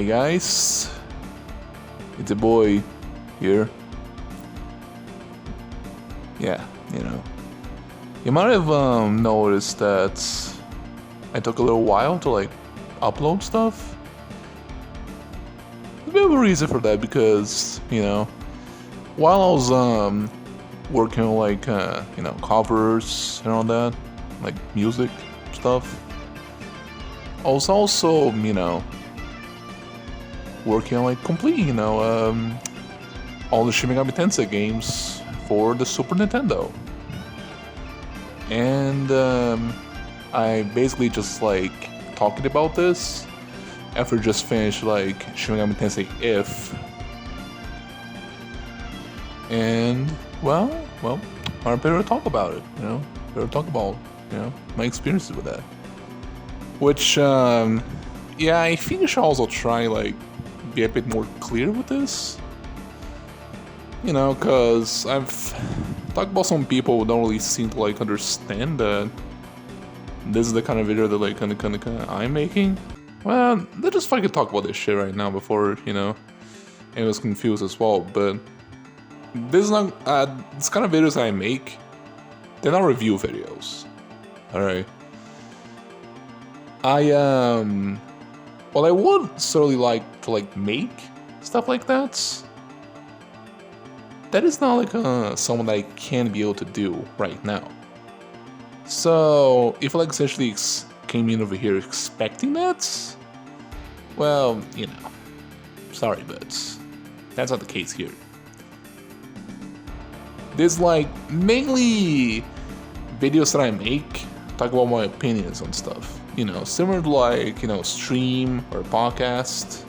Hey guys, it's a boy here. Yeah, you might have noticed that I took a little while to like upload stuff. There's a bit of a reason for that because while I was working on like covers and all that, like music stuff, I was also working on like completing all the Shin Megami Tensei games for the Super Nintendo. And I basically just like talking about this after just finished like Shin Megami Tensei If. And well, I better talk about it, better talk about my experiences with that. Which yeah, I think I should also try like be a bit more clear with this. Cause I've talked about some people who don't really seem to like understand that this is the kind of video that like kinda I'm making. Well, let's just fucking talk about this shit right now before, anyone's confused as well. But this is not this kind of videos I make, they're not review videos. Alright. Well, I would certainly like to like make stuff like that. That is not like something that I can be able to do right now. So if I like essentially came in over here expecting that, well, sorry, but that's not the case here. There's like mainly videos that I make talk about my opinions on stuff. Similar to like, stream or podcast.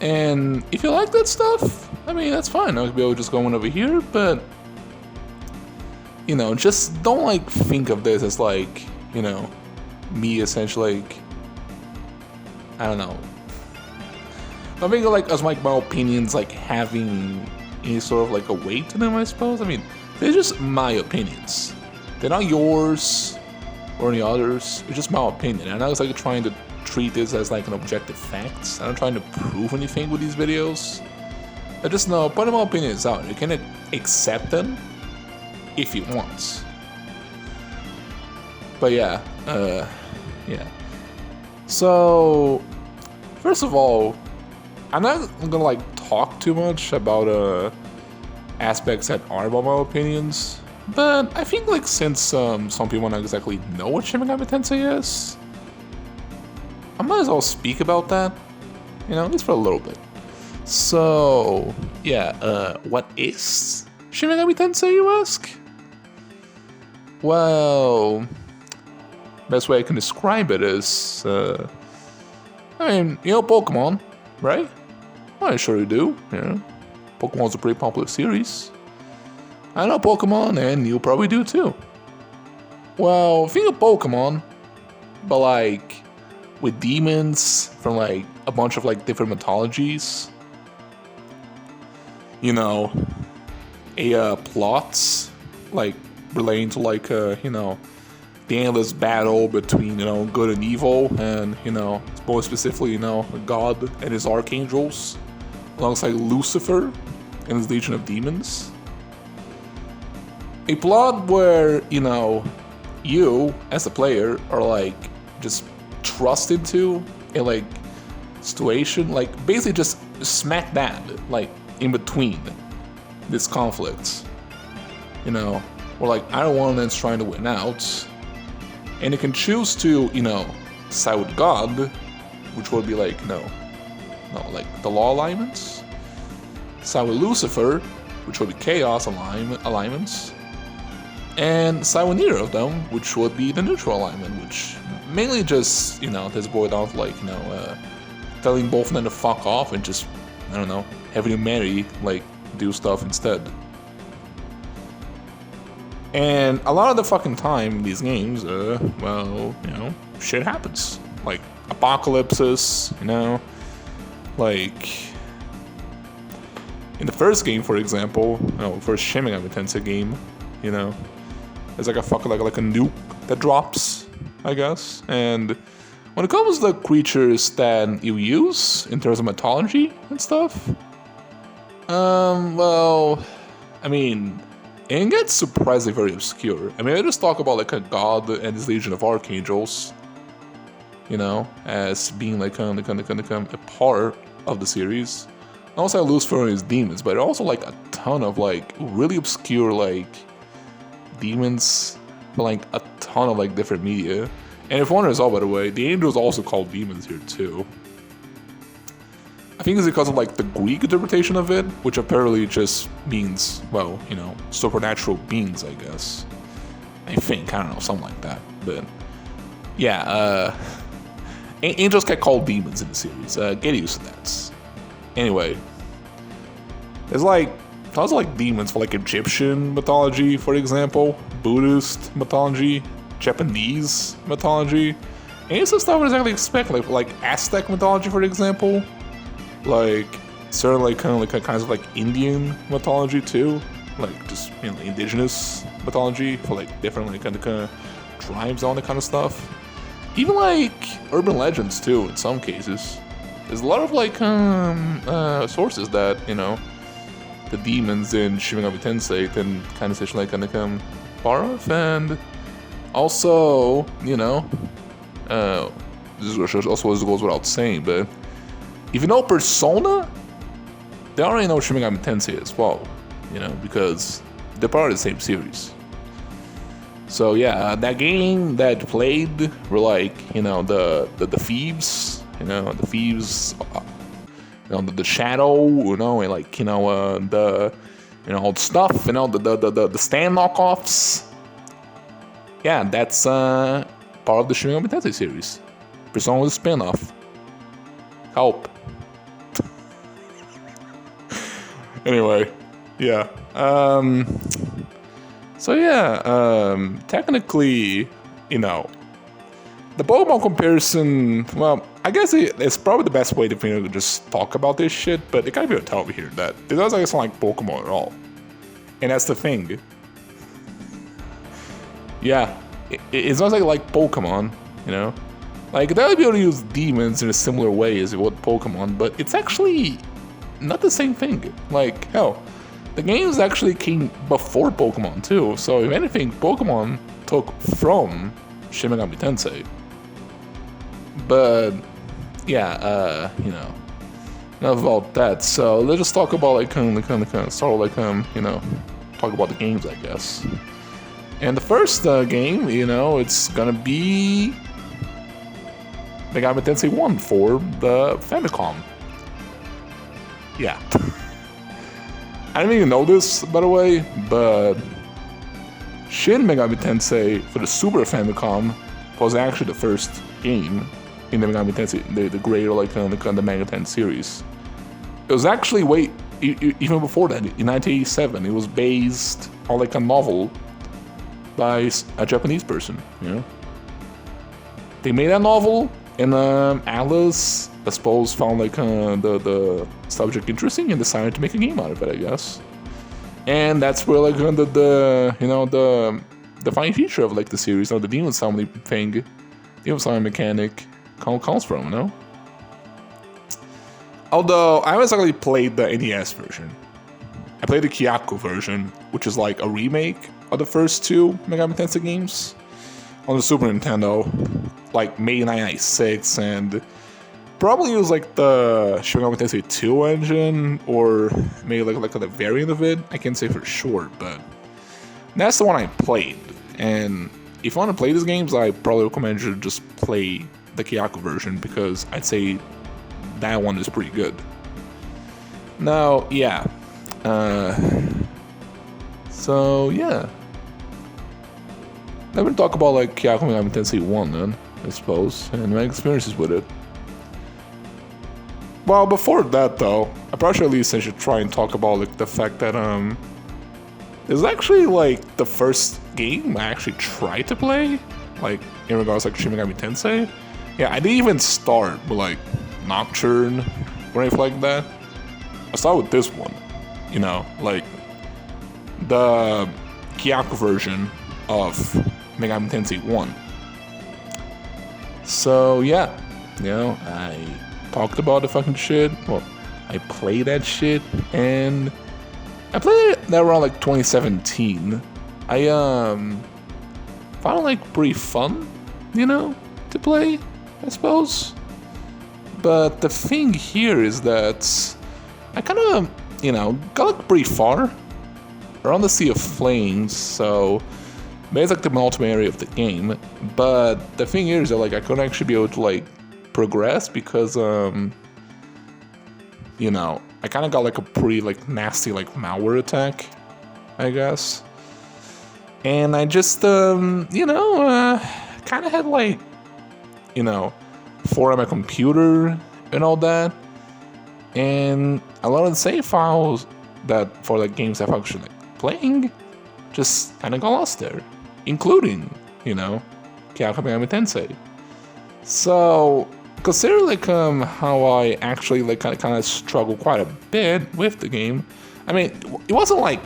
And if you like that stuff, I mean, that's fine. I'll be able to just go on over here, but, just don't like think of this as like, me essentially like, I don't know. I think like as like my opinions like having any sort of like a weight to them, I suppose. I mean, they're just my opinions. They're not yours or any others. It's just my opinion. I'm not like trying to treat this as like an objective fact. I'm not trying to prove anything with these videos. I just know put my opinions out. You can accept them if you want. But yeah. So first of all, I'm not gonna like talk too much about aspects that are about my opinions. But I think like since some people don't exactly know what Shin Megami Tensei is, I might as well speak about that, at least for a little bit. So yeah, what is Shin Megami Tensei, you ask? Well, best way I can describe it is, I mean, Pokemon, right? Well, I sure you do. Pokemon's a pretty popular series. I know Pokemon, and you probably do too. Well, think of Pokemon, but like with demons from like a bunch of like different mythologies. Plots like relating to like the endless battle between good and evil, and more specifically God and his archangels, alongside Lucifer and his legion of demons. A plot where, you, as a player, are, like, just thrust into a, like, situation, like, basically just smack dab, like, in between this conflict. Where, like, either one of them is trying to win out, and you can choose to, side with God, which would be, like, like, the law alignments, side with Lucifer, which would be chaos alignments, and side with neither of them, which would be the neutral alignment, which mainly just, this boiled down to like, telling both of them to fuck off and just, I don't know, having humanity, like, do stuff instead. And a lot of the fucking time in these games, well, shit happens. Like, apocalypses, like, in the first game, for example, first Shin Megami Tensei game, there's like a fucking like a nuke that drops, I guess, and When it comes to the creatures that you use in terms of mythology and stuff, well, I mean, it gets surprisingly very obscure. I mean, I just talk about like a god and his legion of archangels, you know, as being like a part of the series. And also Lucifer and his demons, but also like a ton of like really obscure like demons for like a ton of like different media. And if one is all, by the way, the angels also called demons here too. I think it's because of like the Greek interpretation of it, which apparently just means, well, you know, supernatural beings, I guess. I think, I don't know, something like that. But yeah, angels get called demons in the series. Get used to that. Anyway, there's like tons of like demons for like Egyptian mythology, for example, Buddhist mythology, Japanese mythology, and some stuff I was actually expect, like Aztec mythology, for example, like certain like kinds of like Indian mythology too, like just, you know, indigenous mythology for like different like kind of tribes, all that kind of stuff. Even like urban legends too, in some cases. There's a lot of like sources that, you know, the demons in Shin Megami Tensei can kind of come part of, and also, you know, this also goes without saying, but if you know Persona, they already know Shin Megami Tensei as well, you know, because they're part of the same series. So yeah, that game that played were like, you know, the thieves. You know, the thieves, you know, the shadow, you know, and like, you know, the, you know, all the stuff, you know, the stand knockoffs. Yeah, that's part of the Shin Megami Tensei series. Persona was a spin-off. Help. Anyway, yeah. So yeah, technically, you know, the Pokemon comparison, well, I guess it's probably the best way to, you know, just talk about this shit, but it can't be able to tell me here that it doesn't sound like Pokemon at all. And that's the thing. Yeah, it's not like Pokemon, you know? Like, they'll be able to use demons in a similar way as it would Pokemon, but it's actually not the same thing. Like, hell, the games actually came before Pokemon too, so if anything, Pokemon took from Shin Megami Tensei. But yeah, you know, enough about that. So let's just talk about like kind of sort of like you know, talk about the games, I guess. And the first game, you know, it's gonna be Megami Tensei I for the Famicom. Yeah. I didn't even know this, by the way, but Shin Megami Tensei for the Super Famicom was actually the first game in the Megami Tensei, the greater like the Mega Ten series. It was actually even before that, in 1987. It was based on like a novel by a Japanese person. You know, they made that novel, and Alice, I suppose, found like the subject interesting and decided to make a game out of it, I guess. And that's where like the you know the fine feature of like the series, you know, the demon summoning thing, demon summoning mechanic comes from, you know. Although I haven't actually played the NES version, I played the Kyaku version, which is like a remake of the first two Megami Tensei games on the Super Nintendo, like made in 1996, and probably used like the Shin Megami Tensei II engine, or maybe like a variant of it. I can't say for sure, but that's the one I played. And if you want to play these games, I probably recommend you to just play the Kyaku version, because I'd say that one is pretty good. Now, yeah. So, yeah. Let me talk about like Kyaku Megami Tensei I then, I suppose, and my experiences with it. Well, before that though, I probably at least should try and talk about like the fact that it's actually like the first game I actually tried to play, like in regards to like Shin Megami Tensei. Yeah, I didn't even start with like Nocturne or anything like that. I started with this one, you know, like the Kyaku version of Megami Tensei 1. So yeah, I talked about the fucking shit. Well, I played that shit, and I played it around like 2017. I found it like pretty fun, to play, I suppose. But the thing here is that I kind of, got like pretty far around the Sea of Flames, so it's like the ultimate area of the game. But the thing here is that like I couldn't actually be able to like progress because I kind of got like a pretty like nasty like malware attack, I guess. And I just kind of had like for my computer and all that, and a lot of the save files that for the games I've actually like playing just kind of got lost there, including Megami Tensei. So consider like how I actually like kind of struggled quite a bit with the game. I mean, it wasn't like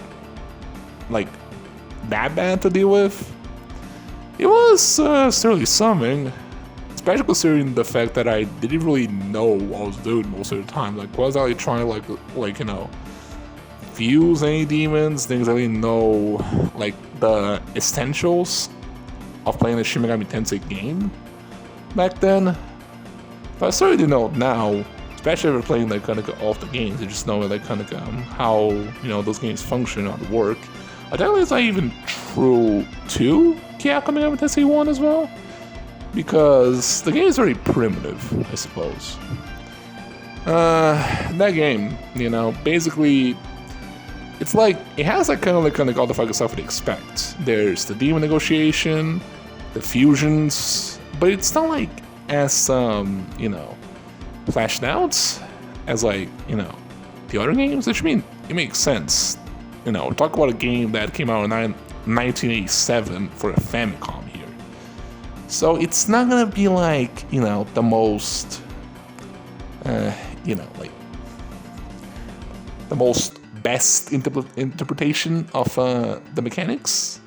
that bad to deal with. It was certainly something, especially considering the fact that I didn't really know what I was doing most of the time. Like, was I trying to fuse any demons? Things I didn't know, like the essentials of playing the Shin Megami Tensei game back then. But I certainly do know now, especially if we're playing like kind of off the games, and just knowing like kind of how those games function, how they work. I don't know if that's even true to Megami Tensei I as well, because the game is very primitive, I suppose. That game, basically, it's like it has like kind of all the fucking stuff you'd expect. There's the demon negotiation, the fusions, but it's not like as fleshed out as like the other games. Which mean it makes sense. Talk about a game that came out in 1987 for a Famicom here. So it's not gonna be like the most like the most best interpretation of the mechanics,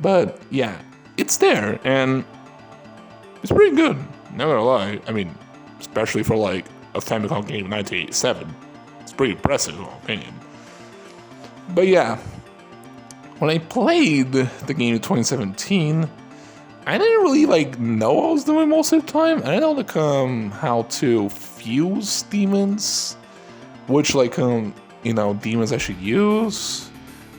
but yeah, it's there and it's pretty good, not gonna lie. I mean, especially for like a Famicom game in 1987, it's pretty impressive in my opinion. But yeah, when I played the game in 2017, I didn't really like know what I was doing most of the time. I didn't know how to fuse demons, which demons I should use.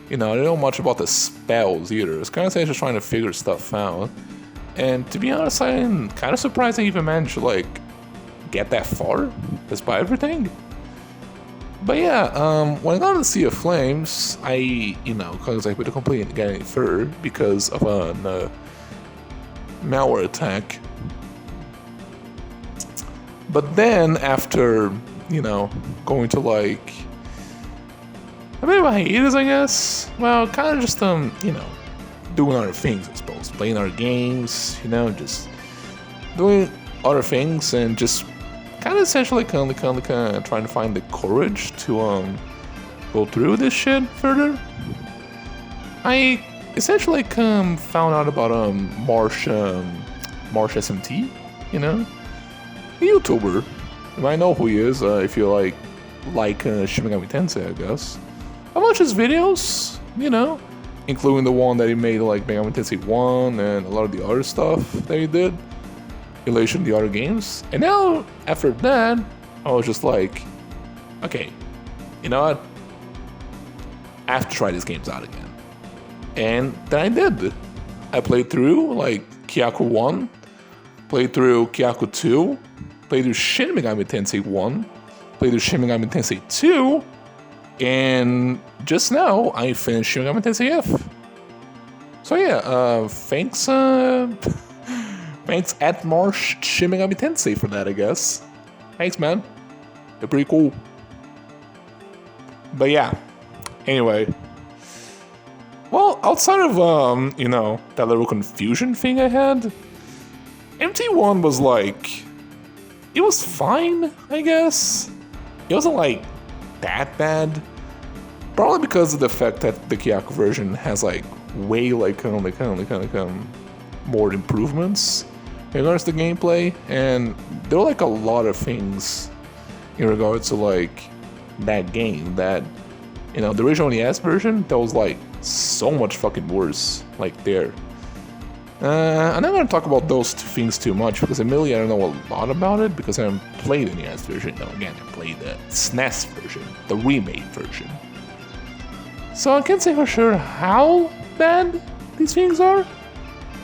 I didn't know much about the spells either. It's kind of just trying to figure stuff out. And to be honest, I'm kind of surprised I even managed to get that far, despite everything. But yeah, when I got to the Sea of Flames, I because I couldn't complete get any further because of a malware attack. But then after going to a bit of a hiatus, I guess. Well, kind of just doing other things, I suppose, playing other games, just doing other things and just kind of essentially kind of trying to find the courage to go through this shit further. I essentially found out about Marsh SMT, a YouTuber. You might know who he is if you like Shin Megami Tensei, I guess. I watch his videos, including the one that he made like Megami Tensei I and a lot of the other stuff that he did in relation to the other games. And now, after that, I was just like, okay, you know what? I have to try these games out again. And then I did. I played through Kyaku 1, played through Kyaku 2, played through Shin Megami Tensei I, played through Shin Megami Tensei II, and just now I finished Shin Megami Tensei If. So yeah, thanks thanks at Marsh Shin Megami Tensei for that, I guess. Thanks, man. They're pretty cool. But yeah, anyway. Well, outside of, that little confusion thing I had, MT1 was it was fine, I guess. It wasn't that bad. Probably because of the fact that the Kyaku version has way more improvements in regards to gameplay, and there were like a lot of things in regards to like that game that, you know, the original NES version that was like so much fucking worse, like there. I'm not gonna talk about those two things too much because admittedly I don't know a lot about it because I haven't played the NES version. No, again, I played the SNES version, the remade version. So I can't say for sure how bad these things are,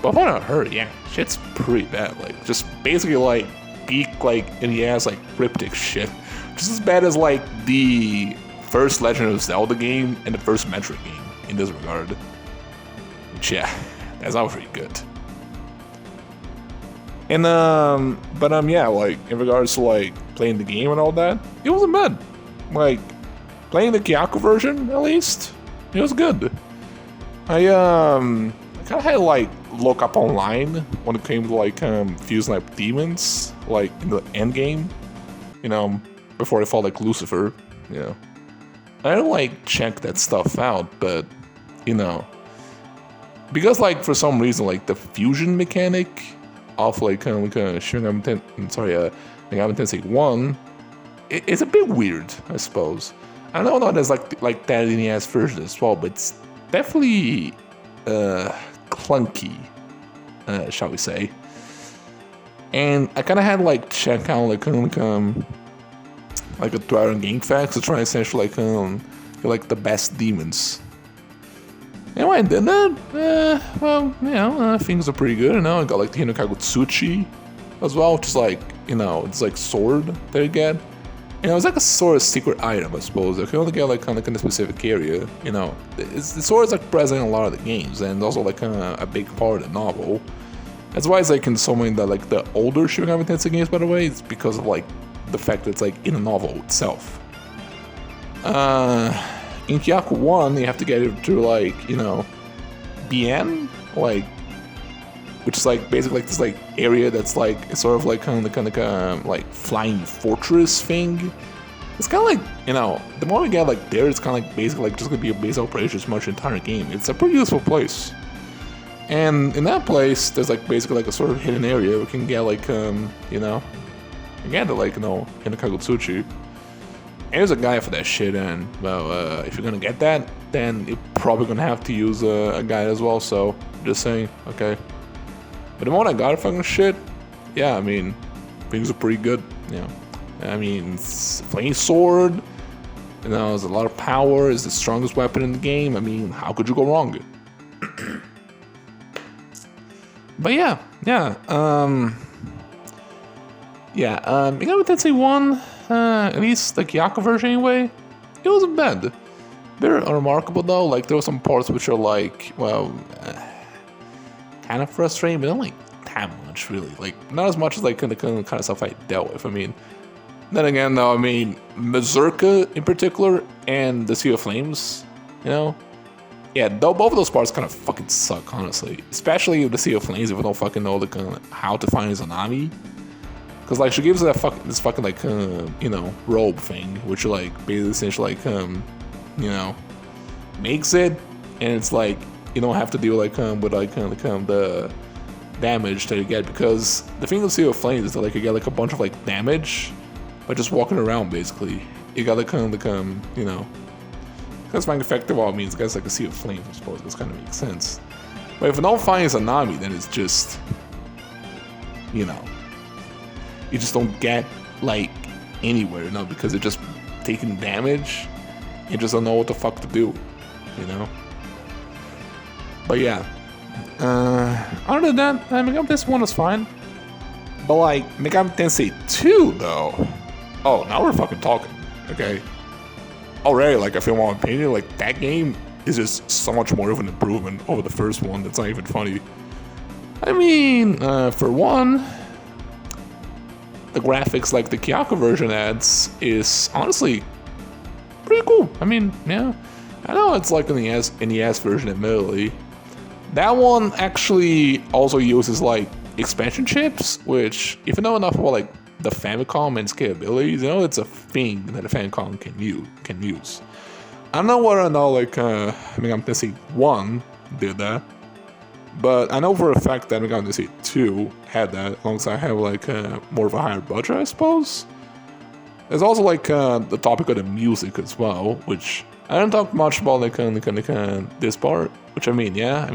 but from what I heard, yeah, shit's pretty bad. Like, just basically like peak like NES like cryptic shit, just as bad as like the first Legend of Zelda game and the first Metroid game in this regard. Which, yeah, that's not pretty good. And yeah, like in regards to like playing the game and all that, it wasn't bad. Like playing the Kyaku version, at least, it was good. I kind of had to like look up online when it came to like fusing like demons, like in the end game, you know, before they fought like Lucifer, you know. I had to like check that stuff out, but you know, because like for some reason like the fusion mechanic of like Shin Megami Tensei I, it's a bit weird, I suppose. I don't know there's like that in the NES version as well, but it's definitely clunky, shall we say. And I kind of had to like check out like a Twitter and game facts to try essentially like get like the best demons. And when I did that, well, you know, things are pretty good. You know, I got like the Hinakaku Tsuchi as well, which is like, you know, it's like sword that you get. You know, it's like a sort of secret item, I suppose. You can only get like kind of in a specific area. You know, the sword is like present in a lot of the games, and also like a big part of the novel. That's why it's like in so many of the like the older Shin Megami Tensei games, by the way, it's because of like the fact that it's like in the novel itself. In Kyaku 1, you have to get it through like, you know, BN, like, which is like basically like this like area that's like sort of like kind of like flying fortress thing. It's kind of like, you know, the more we get like there, it's kind of like basically like just gonna be a base operation as much entire game. It's a pretty useful place. And in that place, there's like basically like a sort of hidden area where you can get like, you know, you get to like, you know, Hinakaku Tsuchi. And there's a guy for that shit, and well, if you're gonna get that, then you're probably gonna have to use a guide as well. So just saying, okay. But the moment I got a fucking shit, yeah, I mean, things are pretty good. You know, I mean, it's a flame sword. You know, there's a lot of power. It's the strongest weapon in the game. I mean, how could you go wrong? But yeah, Megami Tensei I, at least the Kyaku version anyway, it wasn't bad. Very unremarkable though, like there were some parts which are like, well, kind of frustrating, but not like that much really. Like, not as much as like the kind of stuff I dealt with. I mean, then again though, I mean, Mazurka in particular and the Sea of Flames, you know? Yeah, though both of those parts kind of fucking suck, honestly. Especially the Sea of Flames if you don't fucking know how to find Izanami. Cause like she gives it this fucking like you know, robe thing, which like basically essentially like you know, makes it, and it's like you don't have to deal like with like the damage that you get, because the thing with Sea of Flames is that like you get like a bunch of like damage by just walking around basically. You got like you know, because my effective all means it's like a Sea of Flames, I suppose. This kind of makes sense. But if you don't find Izanami, then it's just, you know, you just don't get like anywhere, you know, because you're just taking damage. You just don't know what the fuck to do, you know. But yeah, other than that, Megami Tensei 1 was fine. But like Megami Tensei II though, oh, now we're fucking talking, okay. Already, like I feel my opinion, like that game is just so much more of an improvement over the first one. That's not even funny. I mean, for one, the graphics like the Kyaku version adds is honestly pretty cool. I mean, yeah, I know it's like in the NES version, admittedly. That one actually also uses like expansion chips, which if you know enough about like the Famicom and its capabilities, you know it's a thing that a Famicom can use. I don't know whether or not like Megami Tensei I did that, But I know for a fact that Megami Tensei II had that, alongside have like more of a higher budget, I suppose. There's also like the topic of the music as well, which I didn't talk much about like this part. Which I mean, I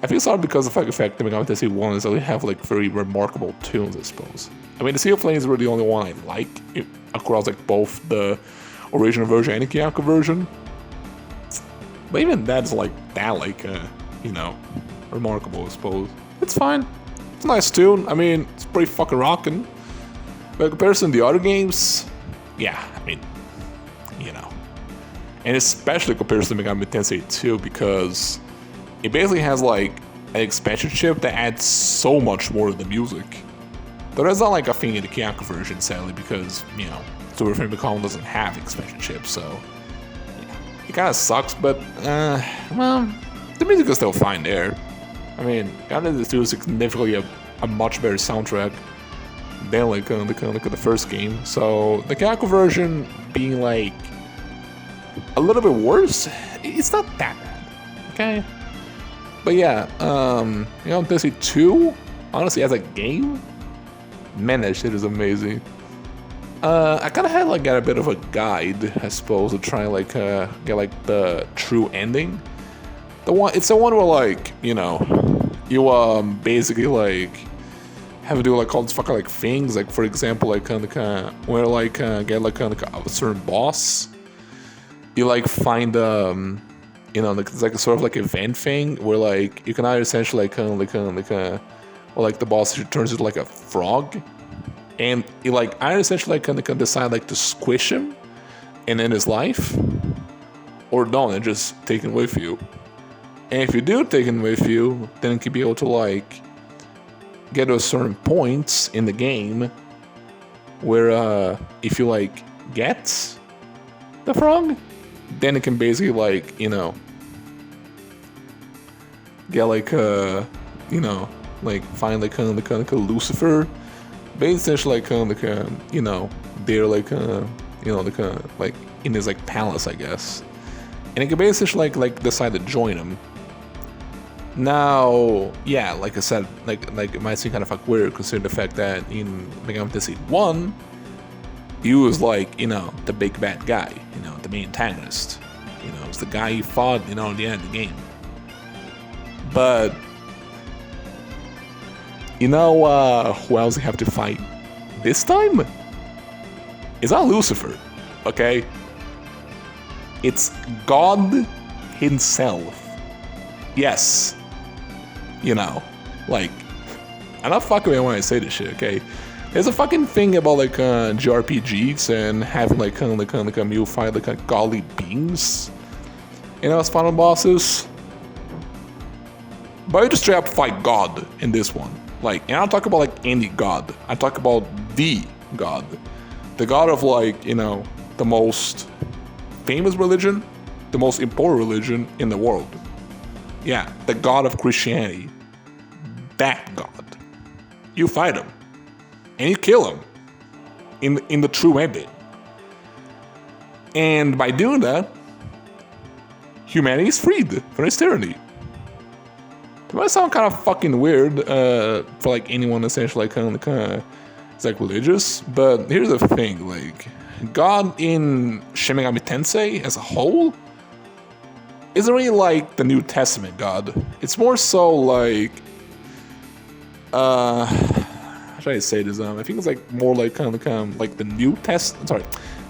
think it's hard because of the fact that Megami Tensei I is really have like very remarkable tunes, I suppose. I mean, the Sea of Flames is really the only one I like across like both the original version and the Kiyako version. But even that's like remarkable, I suppose. It's fine. It's a nice tune. I mean, it's pretty fucking rocking. But in comparison to the other games, and especially compared to Megami Tensei II, because it basically has like an expansion chip that adds so much more to the music. Though that's not like a thing in the Kiyako version, sadly, because Super Famicom doesn't have expansion chips, so it kind of sucks. But the music is still fine there. I mean, Megami Tensei II is significantly a much better soundtrack than like the first game. So the Kiyako version being like a little bit worse, it's not that bad, okay? But yeah, Megami Tensei II, honestly, as a game, man, that shit is amazing. I kind of had like got a bit of a guide, I suppose, to try like get like the true ending. It's the one where like you basically like have to do like all these fucking like things, like for example like where like get like a certain boss. You like find it's like a sort of like event thing where like you can either essentially or like the boss turns into like a frog, and you like either essentially like decide like to squish him and end his life, or don't and just take him with you. And if you do take him with you, then you can be able to like get to a certain point in the game where if you like get the frog, then it can basically like get like like find like a Lucifer, but essentially like they're like like in his like palace, I guess, and it can basically like decide to join him. Now, like I said, like it might seem kind of like weird considering the fact that in Megami Tensei I, he was like the big bad guy, the main antagonist. It's the guy you fought, at the end of the game. But who else you have to fight this time? It's not Lucifer, okay? It's God himself. Yes. Like, I'm not fucking with when I say this shit, okay? There's a fucking thing about like JRPGs and having like you fight like godly beings, as final bosses. But you just straight up fight God in this one. Like, and I don't talk about like any god. I talk about the God. The God of like, the most famous religion, the most important religion in the world. Yeah, the God of Christianity. That God. You fight him. And you kill him. In the true ending. And by doing that, humanity is freed from its tyranny. It might sound kind of fucking weird for like anyone essentially like is like religious, but here's the thing, like God in Shin Megami Tensei as a whole isn't really like the New Testament God. It's more so like how should I say this? I think it's like more like like the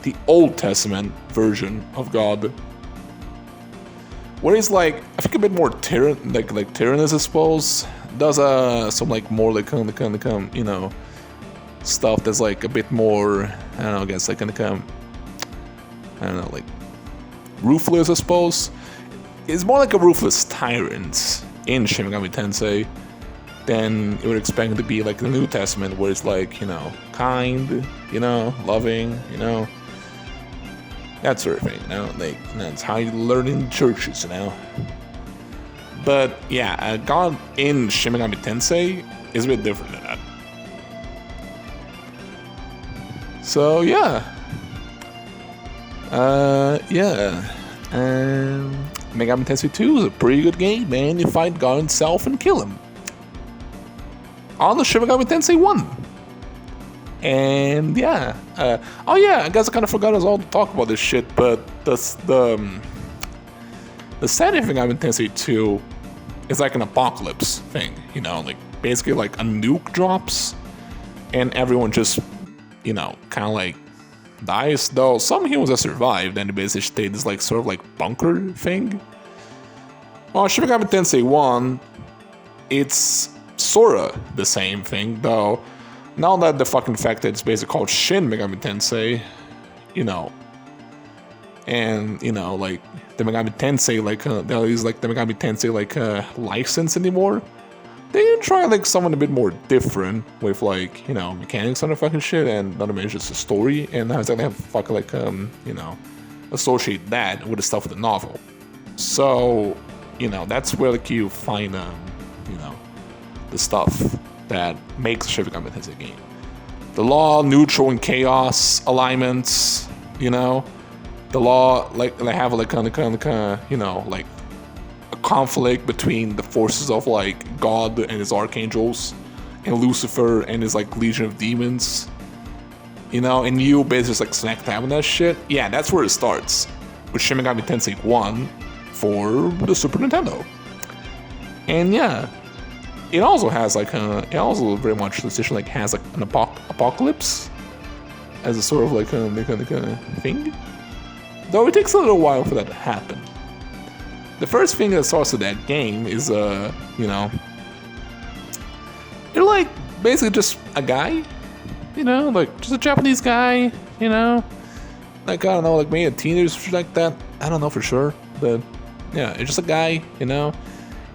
the Old Testament version of God. Where he's like, I think a bit more tyrannous, I suppose. Does some like more like stuff that's like a bit more, I don't know, I guess like like ruthless, I suppose. It's more like a ruthless tyrant in Shin Megami Tensei than you would expect it to be like the New Testament, where it's like, kind, loving, that sort of thing, like that's how you learn in churches, But yeah, God in Shin Megami Tensei is a bit different than that. So Megami Tensei II is a pretty good game, man. You fight God himself and kill him. On the Shin Megami Tensei I. And yeah, oh yeah, I guess I kind of forgot us all to talk about this shit, but the setting of Megami Tensei II is like an apocalypse thing, you know, like basically like a nuke drops and everyone just, you know, kind of like dies, though some humans have survived and they basically stayed this like sort of like bunker thing. Well, Shin Megami Tensei I, it's sorta the same thing, though now that the fucking fact that it's basically called Shin Megami Tensei, you know, and you know, like the Megami Tensei, like they'll use like the Megami Tensei like license anymore. They didn't try like someone a bit more different with like, you know, mechanics on the fucking shit, and not to mention just a story, and now they have fucking like you know, associate that with the stuff of the novel. So, you know, that's where like you find you know, the stuff that makes Shin Megami Tensei game. The law, neutral, and chaos alignments, you know. The law, like they have like kind of, you know, like a conflict between the forces of like God and his archangels, and Lucifer and his like legion of demons, you know. And you basically just like smack dab on that shit. Yeah, that's where it starts with Shin Megami Tensei I for the Super Nintendo. And yeah, it also has like it also very much the system like has like an apocalypse as a sort of like a thing. Though it takes a little while for that to happen. The first thing that starts with that game is you know, you're like basically just a guy, you know, like just a Japanese guy, you know, like I don't know, like maybe a teenager like that. I don't know for sure, but yeah, it's just a guy, you know.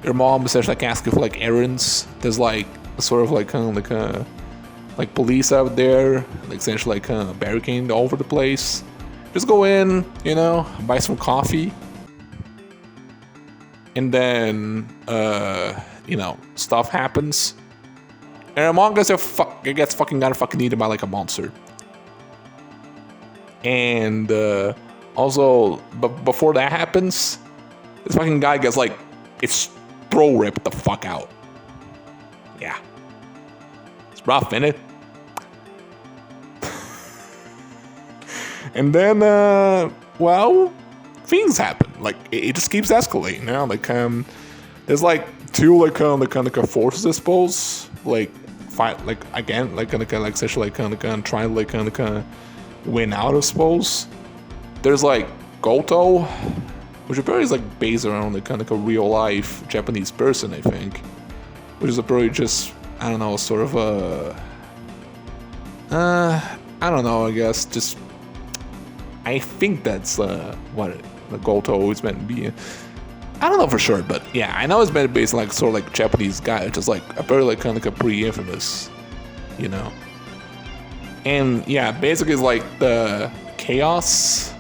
Your mom essentially like asking for like errands. There's like sort of like kind of like police out there, like essentially like barricading all over the place. Just go in, you know, buy some coffee, and then you know, stuff happens, and Among Us gets fucking eaten by like a monster. And also, but before that happens, this fucking guy gets like its throat ripped the fuck out. Yeah, it's rough, innit? And then, well, things happen. Like it just keeps escalating. Now, like there's like two like kind of forces, I suppose. Like fight, like again, like kind of like essentially like kind of trying to like kind of win out, I suppose. There's like Goto, which apparently is like based around the kind of a real life Japanese person, I think, which is apparently just, I don't know, sort of I don't know, I guess just. I think that's what the Goto is meant to be. I don't know for sure, but yeah, I know it's meant to be like sort of like Japanese guy, just like apparently like kind of like a pretty infamous, you know. And yeah, basically it's like the chaos,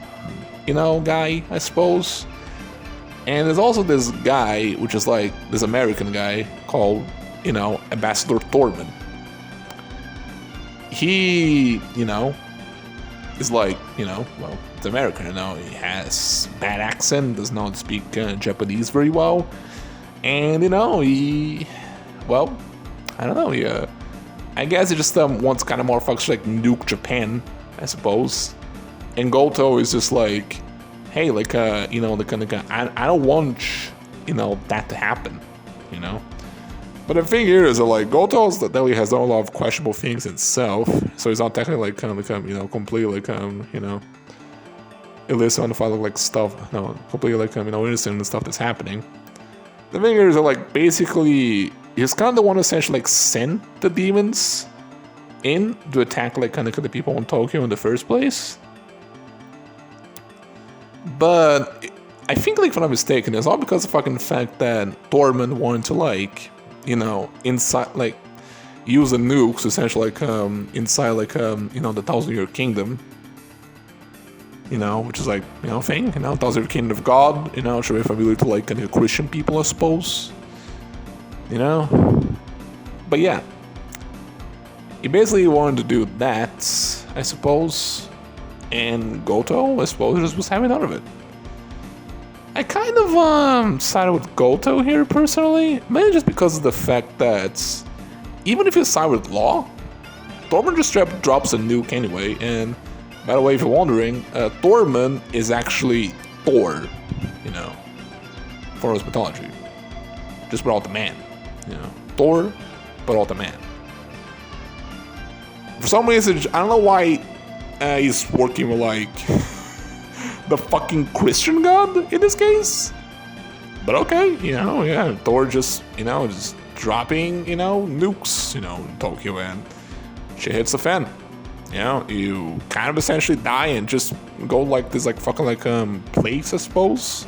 you know, guy, I suppose. And there's also this guy, which is like this American guy called, you know, Ambassador Thorman. He, you know, is like, you know, well, it's American, you know, he has bad accent, does not speak Japanese very well, and, you know, he, well, I don't know, he, I guess he just wants kind of more fucks like nuke Japan, I suppose, and Goto is just like, hey, like, you know, the kind of, I don't want, you know, that to happen, you know. But the thing here is that like Goto definitely has done a lot of questionable things himself, so he's not technically like kind of like you know, completely like you know, illicit on the follow like stuff, no, completely like you know, innocent in the stuff that's happening. The thing here is that like basically he's kind of the one who essentially like sent the demons in to attack like kind of the people in Tokyo in the first place. But I think like if I'm not mistaken, it's all because of the fucking fact that Thorman wanted to like, you know, inside, like, use the nukes essentially, like, inside, like, you know, the 1,000-Year Kingdom, you know, which is like, you know, thing, you know, 1,000-Year Kingdom of God, you know, should be familiar to like kind of Christian people, I suppose, you know. But yeah, he basically wanted to do that, I suppose, and Goto, I suppose, just was having none of it. I kind of sided with Goto here personally, mainly just because of the fact that even if you side with Law, Thorman just drops a nuke anyway. And by the way, if you're wondering, Thorman is actually Thor, you know, for his mythology. Just without the man, you know, Thor, but without the man. For some reason, I don't know why he's working with like the fucking Christian god in this case. But okay, you know, yeah, Thor just, you know, just dropping, you know, nukes, you know, in Tokyo, and shit hits the fan. You know, you kind of essentially die and just go like this, like fucking like place, I suppose.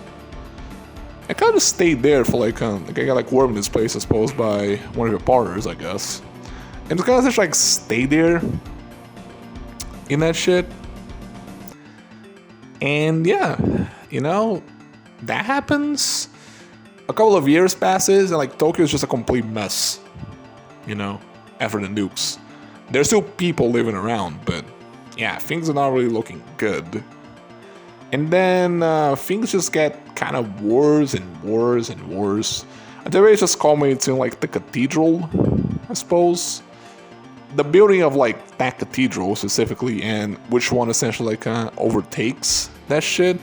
I kind of stayed there for like I got like warmed in this place, I suppose, by one of your partners, I guess. And just kind of just like stay there in that shit. And yeah, you know, that happens. A couple of years passes and like Tokyo's just a complete mess, you know, after the nukes. There's still people living around, but yeah, things are not really looking good. And then things just get kind of worse and worse and worse. Until it just culminates in like the cathedral, I suppose. The building of like that cathedral specifically, and which one essentially like overtakes that shit,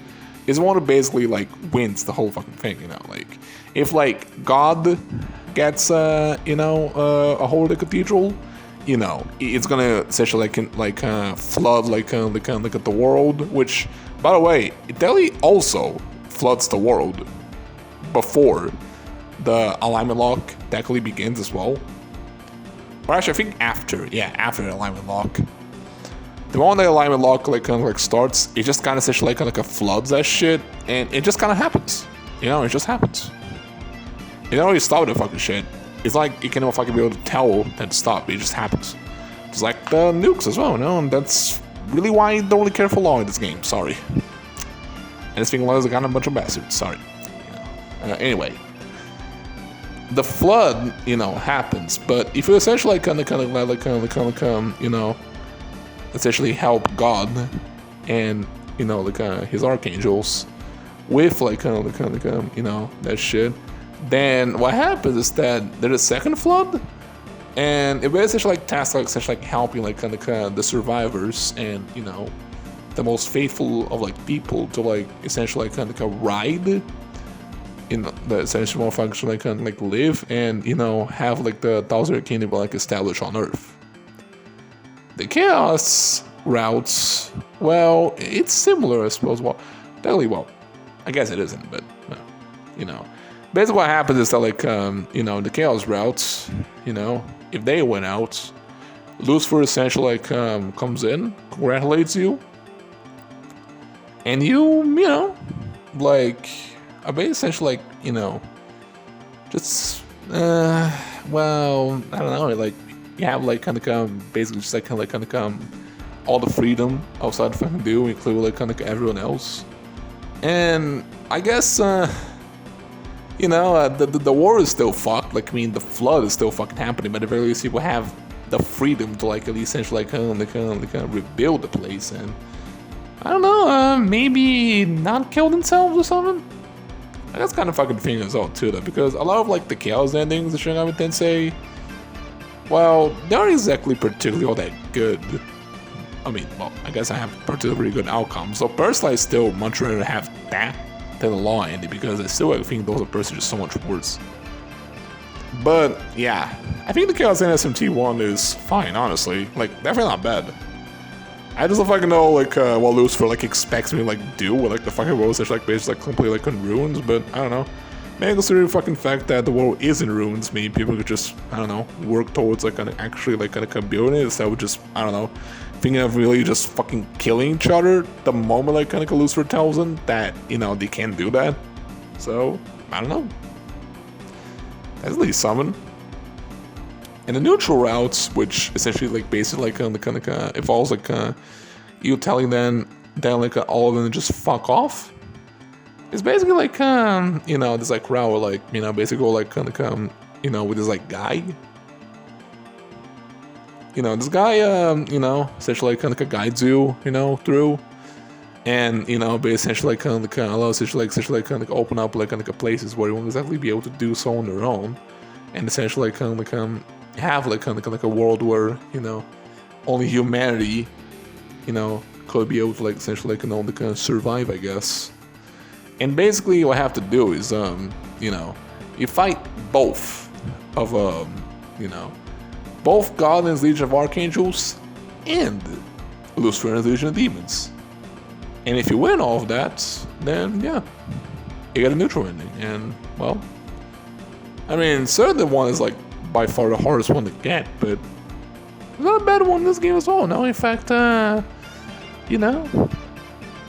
is one who basically like wins the whole fucking thing, you know. Like if like God gets you know a hold of the cathedral, you know, it's gonna essentially like flood like the world. Which, by the way, it definitely also floods the world before the alignment lock technically begins as well. Or actually, I think after the alignment lock. The moment the alignment lock like starts, it just kind of essentially like floods that shit, and it just kind of happens. You know, it just happens. It don't really stop the fucking shit. It's like you can't fucking be able to tell that to stop. It just happens. It's like the nukes as well, you know, and that's really why I don't really care for law in this game. Sorry. And this thing was kind of a bunch of bastards. Sorry. You know. Anyway. The flood, you know, happens, but if you essentially kind of you know, essentially help God and, you know, like his archangels with like you know, that shit, then what happens is that there's a second flood, and it basically like tasks like essentially like helping like the survivors and, you know, the most faithful of like people to like essentially like ride in the essential more function like can like live and, you know, have like the Thousand Year Kingdom like established on Earth. The Chaos routes, well, it's similar, I suppose. Well, definitely, well, I guess it isn't, but you know, basically what happens is that like you know, the Chaos routes, you know, if they went out, Lucifer essentially like comes in, congratulates you, and you know, like. I mean, essentially, like, you know, just, well, I don't know, like, you have, like, kind of, basically just, like, kind of, all the freedom outside of fucking do, including, like, kind of everyone else. And I guess, you know, the war is still fucked. Like, I mean, the flood is still fucking happening, but at the very least, people have the freedom to, like, at least essentially, like, kind of rebuild the place. And I don't know, maybe not kill themselves or something. That's kind of fucking thing as well too, though, because a lot of like the Chaos endings of Shin Megami Tensei, well, they aren't exactly particularly all that good. I mean, well, I guess I have particularly good outcomes. So personally, I still much rather have that than the Law ending, because I still think those are personally just so much worse. But yeah, I think the Chaos in SMT1 is fine, honestly. Like, definitely not bad. I just don't fucking know, like, what Lucifer, like, expects me to, like, do with, like, the fucking world that's, like, basically, like, completely, like, in ruins, but, I don't know. Maybe considering the fucking fact that the world is in ruins, maybe people could just, I don't know, work towards, like, actually, like, kind of building it, instead of just, I don't know, thinking of really just fucking killing each other the moment, like, kind of Lucifer tells them that, you know, they can't do that. So, I don't know. That's at least something. And the neutral routes, which essentially like basically like involves like you telling them then like all of them just fuck off. It's basically like you know, this like route where, like, you know, basically go like you know, with this like guy. You know, this guy you know, essentially like guides you, you know, through. and but essentially like allow essentially open up like places where you won't exactly be able to do so on their own, and essentially have like a world where only humanity could be able to like essentially survive, I guess. And basically what I have to do is you fight both of both God's Legion of Archangels and Lucifer's Legion of Demons. And if you win all of that, then yeah, you get a neutral ending. And well, I mean, certainly one is like by far the hardest one to get, but it's not a bad one in this game as well. No, in fact, a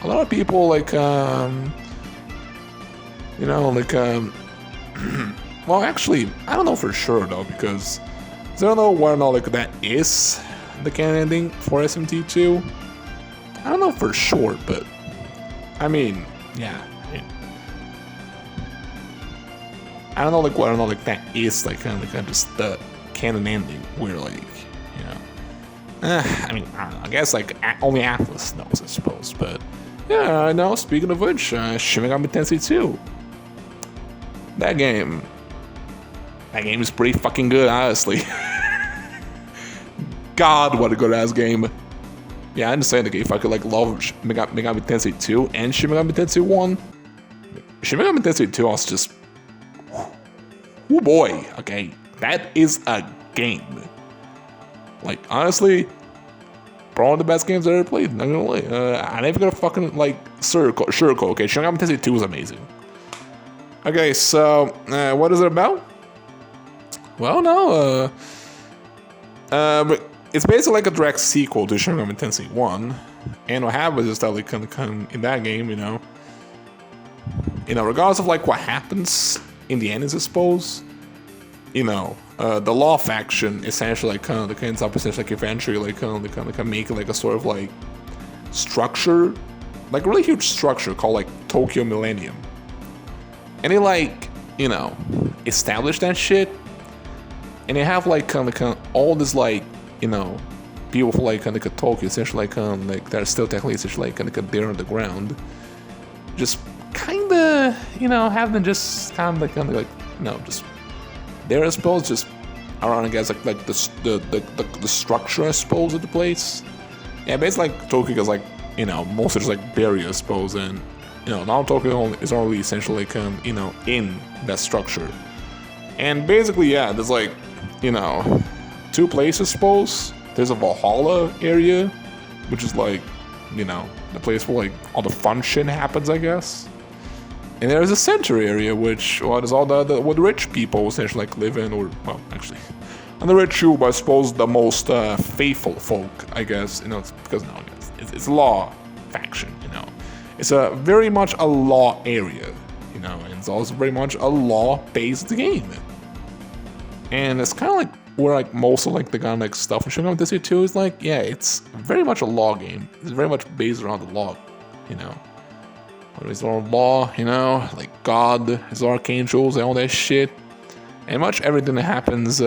lot of people like well, actually, I don't know for sure though, because I don't know whether or not like that is the canon ending for SMT2. I don't know for sure, but I mean, yeah. I don't know like whether or not like that is like kind of just the canon ending where like I mean, I don't know, I guess like only Atlas knows, I suppose. But yeah, no. Speaking of which, Shin Megami Tensei II. That game is pretty fucking good, honestly. God, what a good ass game. Yeah, I understand the game. If I could like love Megami Tensei II and Shin Megami Tensei I, Shin Megami Tensei II was just, oh boy, okay, that is a game. Like honestly, probably one of the best games I ever played. Not gonna lie, I'm never gonna fucking like sugarcoat. Okay, Shin Megami Tensei II was amazing. Okay, so what is it about? Well, no, it's basically like a direct sequel to Shin Megami Tensei I, and what happens is that like in that game, regardless of like what happens in the end, I suppose, the law faction essentially like ends up essentially like eventually like making like a sort of like structure, like a really huge structure called like Tokyo Millennium, and they like establish that shit, and they have like all this like people from like Tokyo essentially like they're still technically essentially like there on the ground, just kinda have them just just there, I suppose, just around, I guess, like the structure, I suppose, of the place. Yeah, basically like Tokyo is like mostly just like barrier, I suppose, and now Tokyo is only essentially like in that structure. And basically, yeah, there's like two places, I suppose. There's a Valhalla area, which is like the place where like all the fun shit happens, I guess. And there's a center area, which is all the what rich people essentially like live in, or well, actually, and the rich too, but I suppose the most faithful folk, I guess. It's because it's a law faction. It's a very much a law area. And it's also very much a law-based game. And it's kind of like where like most of like the kind of like stuff in Shin Megami Tensei 2 is like, yeah, it's very much a law game. It's very much based around the law. His own law, like God, his archangels, and all that shit, and much everything that happens,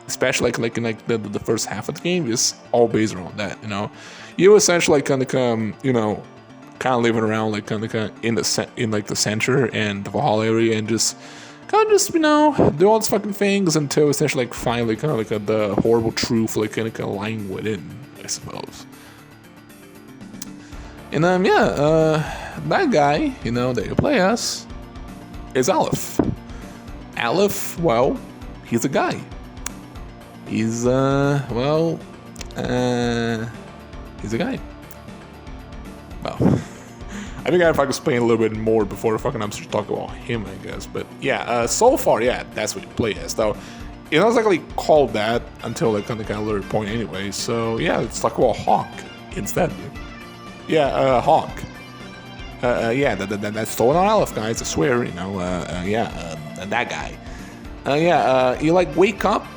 especially like in like the first half of the game is all based around that. You essentially kind of living around like in the center and the Valhalla area, and just do all these fucking things until essentially like finally the horrible truth like lying within, I suppose. And that guy, that you play as, is Aleph. Aleph, well, he's a guy. He's he's a guy. Well, I think if I could explain a little bit more before I'm just talking about him, I guess. But yeah, so far, yeah, that's what you play as. Though it's not exactly called that until like kind of later point anyway. So yeah, let's talk about Hawk instead. Yeah, Hawk. That's stolen on Aleph, guys, I swear, that guy. You like wake up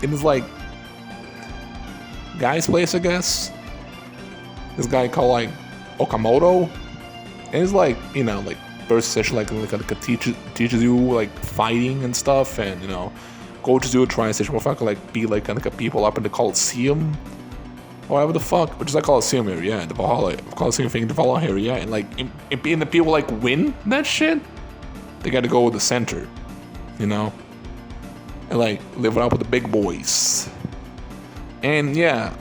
in this like guy's place, I guess. This guy called like Okamoto, and he's like, like first session like teaches you like fighting and stuff, and coaches you to try and like be like kind of people up in the Coliseum. whatever the fuck, which is like Coliseum area, the Valhalla, Coliseum thing, the Valhalla area, and like, and the people like win that shit, they gotta go with the center, you know, and like live it up with the big boys. And yeah,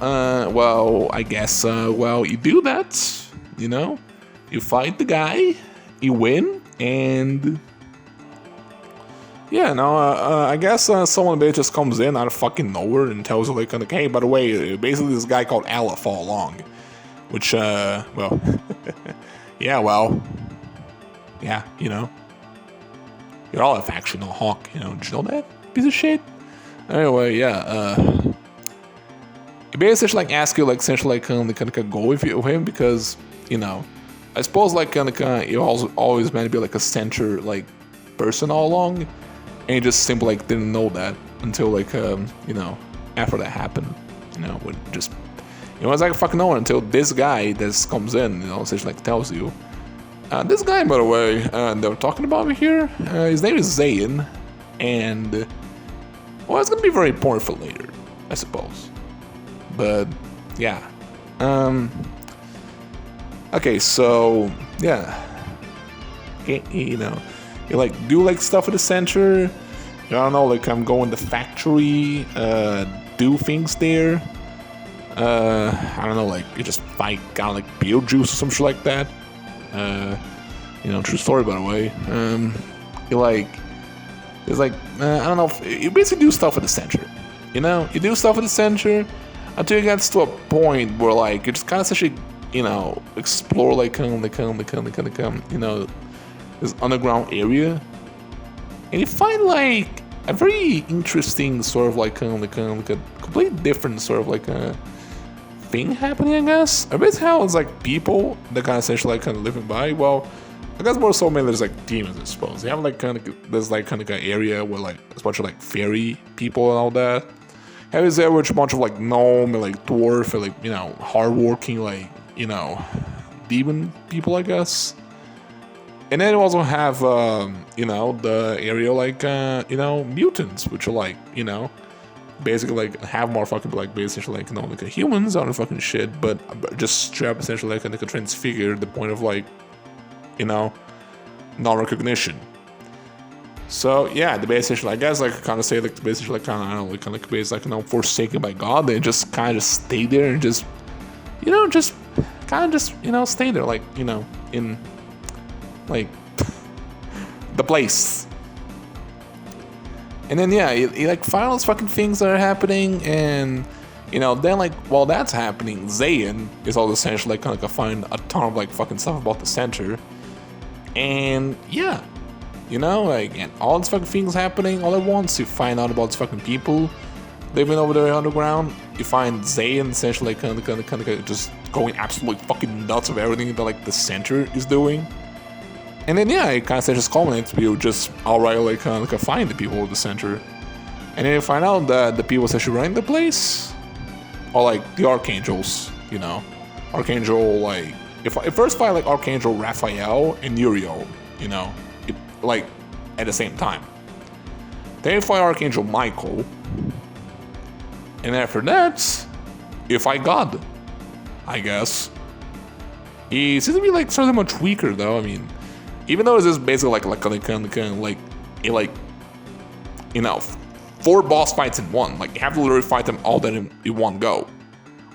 well, I guess, well, you do that, you know, you fight the guy, you win, and yeah, no, I guess someone just comes in out of fucking nowhere and tells you like, hey, by the way, basically this guy called Aleph all along, which, well, yeah, well, yeah, you know, you're all a factional hawk, you know, did you know that, piece of shit? Anyway, yeah, he basically like ask you like essentially like kind of go with him because, you know, I suppose like kind of you always meant to be like a center like person all along. And he just simply like didn't know that until like you know, after that happened, you know, would just, you know, it's like fucking know until this guy that comes in, you know, essentially like tells you. This guy, by the way, that we're talking about over here, his name is Zayn, and well, it's gonna be very important for later, I suppose. But yeah, okay, so yeah, you know. You like do like stuff at the center. I don't know, like I'm going to factory, do things there. I don't know, like you just fight kind of like Beetlejuice or some shit like that. You know, true story by the way. You like, it's like I don't know. You basically do stuff at the center. You know, you do stuff at the center until it gets to a point where like you just kind of essentially, you know, explore like you know, this underground area, and you find like a very interesting sort of like a completely different sort of like a thing happening, I guess. A bit how it's like people that kind of essentially like kind of living by. Well, I guess more so maybe there's like demons, I suppose. They have like kind of there's like kind of an area where like a bunch of like fairy people and all that. Have this area with a bunch of like gnome and like dwarf and like, you know, hardworking like, you know, demon people, I guess. And then you also have, you know, the area like, you know, mutants, which are like, you know, basically like have more fucking like basically like, you know, like humans on the fucking shit, but just strap essentially like a transfigure the point of like, you know, non-recognition. So yeah, the basically I guess like kind of say like basically like kind of I don't know, like kind of basically like, you know, forsaken by God. They just kind of just stay there and just, you know, just kind of just, you know, stay there like, you know, in like the place. And then yeah, you like find all those fucking things that are happening, and you know, then like while that's happening, Zayn is all essentially like kind of find a ton of like fucking stuff about the center. And yeah, you know, like, and all these fucking things happening all at once. You find out about these fucking people living over there underground. You find Zayn essentially like kind of just going absolutely fucking nuts with everything that like the center is doing. And then yeah, it kind of just culminates to you just alright like kind of find the people at the center. And then you find out that the people essentially running the place are like the archangels, you know. Archangel like if first fight like Archangel Raphael and Uriel, you know, like at the same time. Then you fight Archangel Michael. And after that, you fight God, I guess. He seems to be like sort of much weaker though. I mean, even though it's just basically like you know, 4 boss fights in one. Like you have to literally fight them all in one go,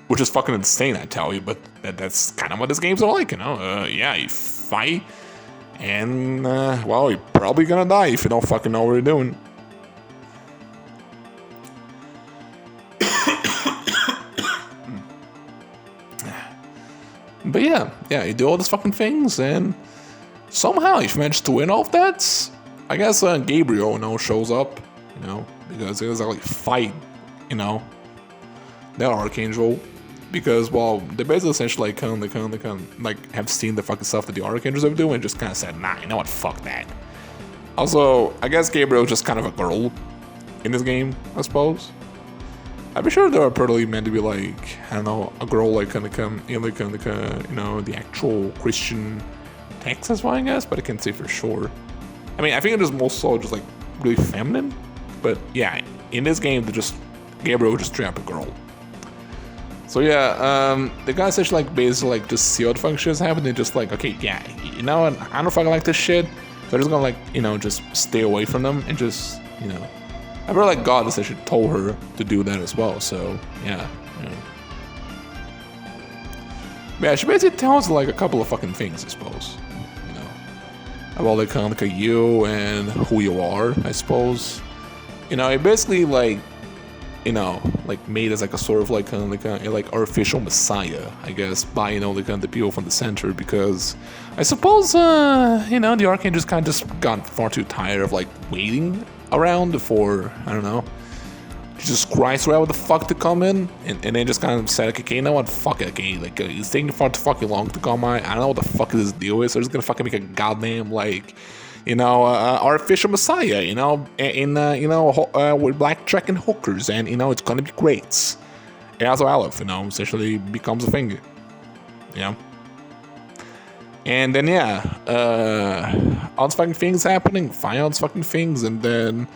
which is fucking insane, I tell you. But that's kind of what this game's all like, you know. Yeah, you fight, and well, you're probably gonna die if you don't fucking know what you're doing. But yeah, you do all these fucking things, and somehow if you manage to win all of that, I guess Gabriel, you know, shows up, you know, because there's like fight, you know, that Archangel, because well, they basically essentially kind of like have seen the fucking stuff that the Archangels are doing and just kind of said, nah, you know what, fuck that. Also, I guess Gabriel is just kind of a girl in this game, I suppose. I'm sure they're probably meant to be like, I don't know, a girl like kind of you know, the actual Christian text, that's why I guess, but I can't say for sure. I mean, I think it is most so just like really feminine, but yeah, in this game, they just Gabriel just straight up a girl. So yeah, the guys actually like basically like just see what the fucking shit's happening, just like, okay, yeah, you know what, I don't fucking like this shit. So I'm just gonna like, you know, just stay away from them and just, you know. I feel like God essentially told her to do that as well, so yeah, you know. Yeah, she basically tells like a couple of fucking things, I suppose. You know. About like kind of like you and who you are, I suppose. You know, it basically like, you know, like made as like a sort of like kind of like a like artificial messiah, I guess, by, you know, like kind of the people from the center, because I suppose you know, the Arcane just kind of just got far too tired of like waiting around for, I don't know, Jesus Christ, right, what the fuck to come in, and then just kind of said, okay, you know what, fuck it, okay, like it's taking far too fucking long to come. I don't know what the fuck this deal is. So I'm just gonna fucking make a goddamn like, you know, artificial messiah, you know, in you know, with blackjack and hookers, and you know, it's gonna be great. And also Aleph, you know, essentially becomes a thing, you know. And then yeah, all these fucking things happening, find all these fucking things, and then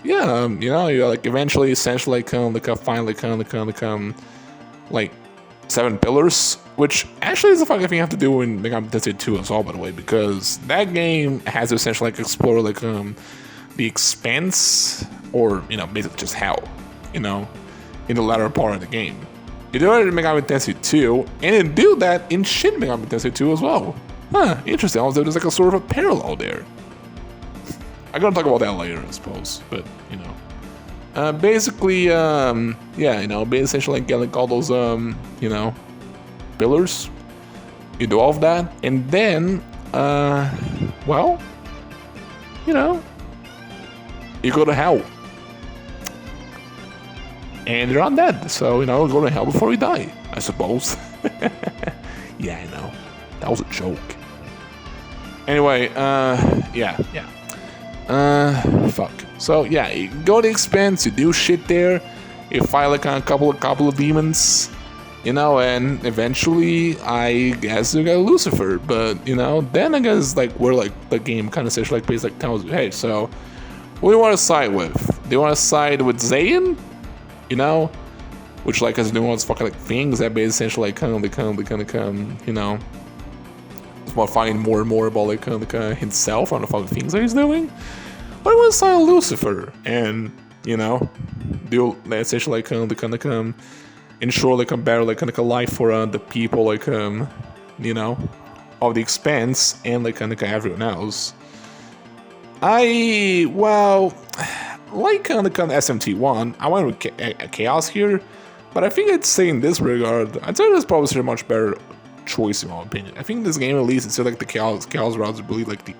yeah, you know, you like eventually, essentially, finally, like 7 pillars, which actually is a fucking thing you have to do in Megami Tensei II as well, by the way, because that game has to essentially like explore like the expanse, or you know, basically just hell, you know, in the latter part of the game. You do it in Megami Tensei II, and you do that in Shin Megami Tensei II as well. Huh, interesting. Also, there's like a sort of a parallel there. I'm gonna talk about that later, I suppose, but you know, basically, yeah, you know, essentially get like all those, you know, pillars. You do all of that, and then, well, you know, you go to hell, and you're undead, so you know, go to hell before you die, I suppose. Yeah, I know, that was a joke. Anyway, yeah. Fuck. So yeah, you go to the expense, you do shit there, you fight like a couple of demons, you know, and eventually I guess you got Lucifer, but you know, then I guess like where like the game kind of says like basically like tells you, hey, so what do you want to side with? Do you want to side with Zayn? You know, which like is doing all these fucking like things that basically essentially like kind of you know, about finding more and more about like himself on the fucking things that he's doing. But I want to sign Lucifer and, you know, do essentially like ensure like a better like kind of a life for the people like you know, of the expanse, and like everyone else. Well, like SMT1, I went with Chaos here, but I think I'd say in this regard, I'd say there's probably a much better choice in my opinion. I think this game, at least, instead of like the Chaos route, is really like the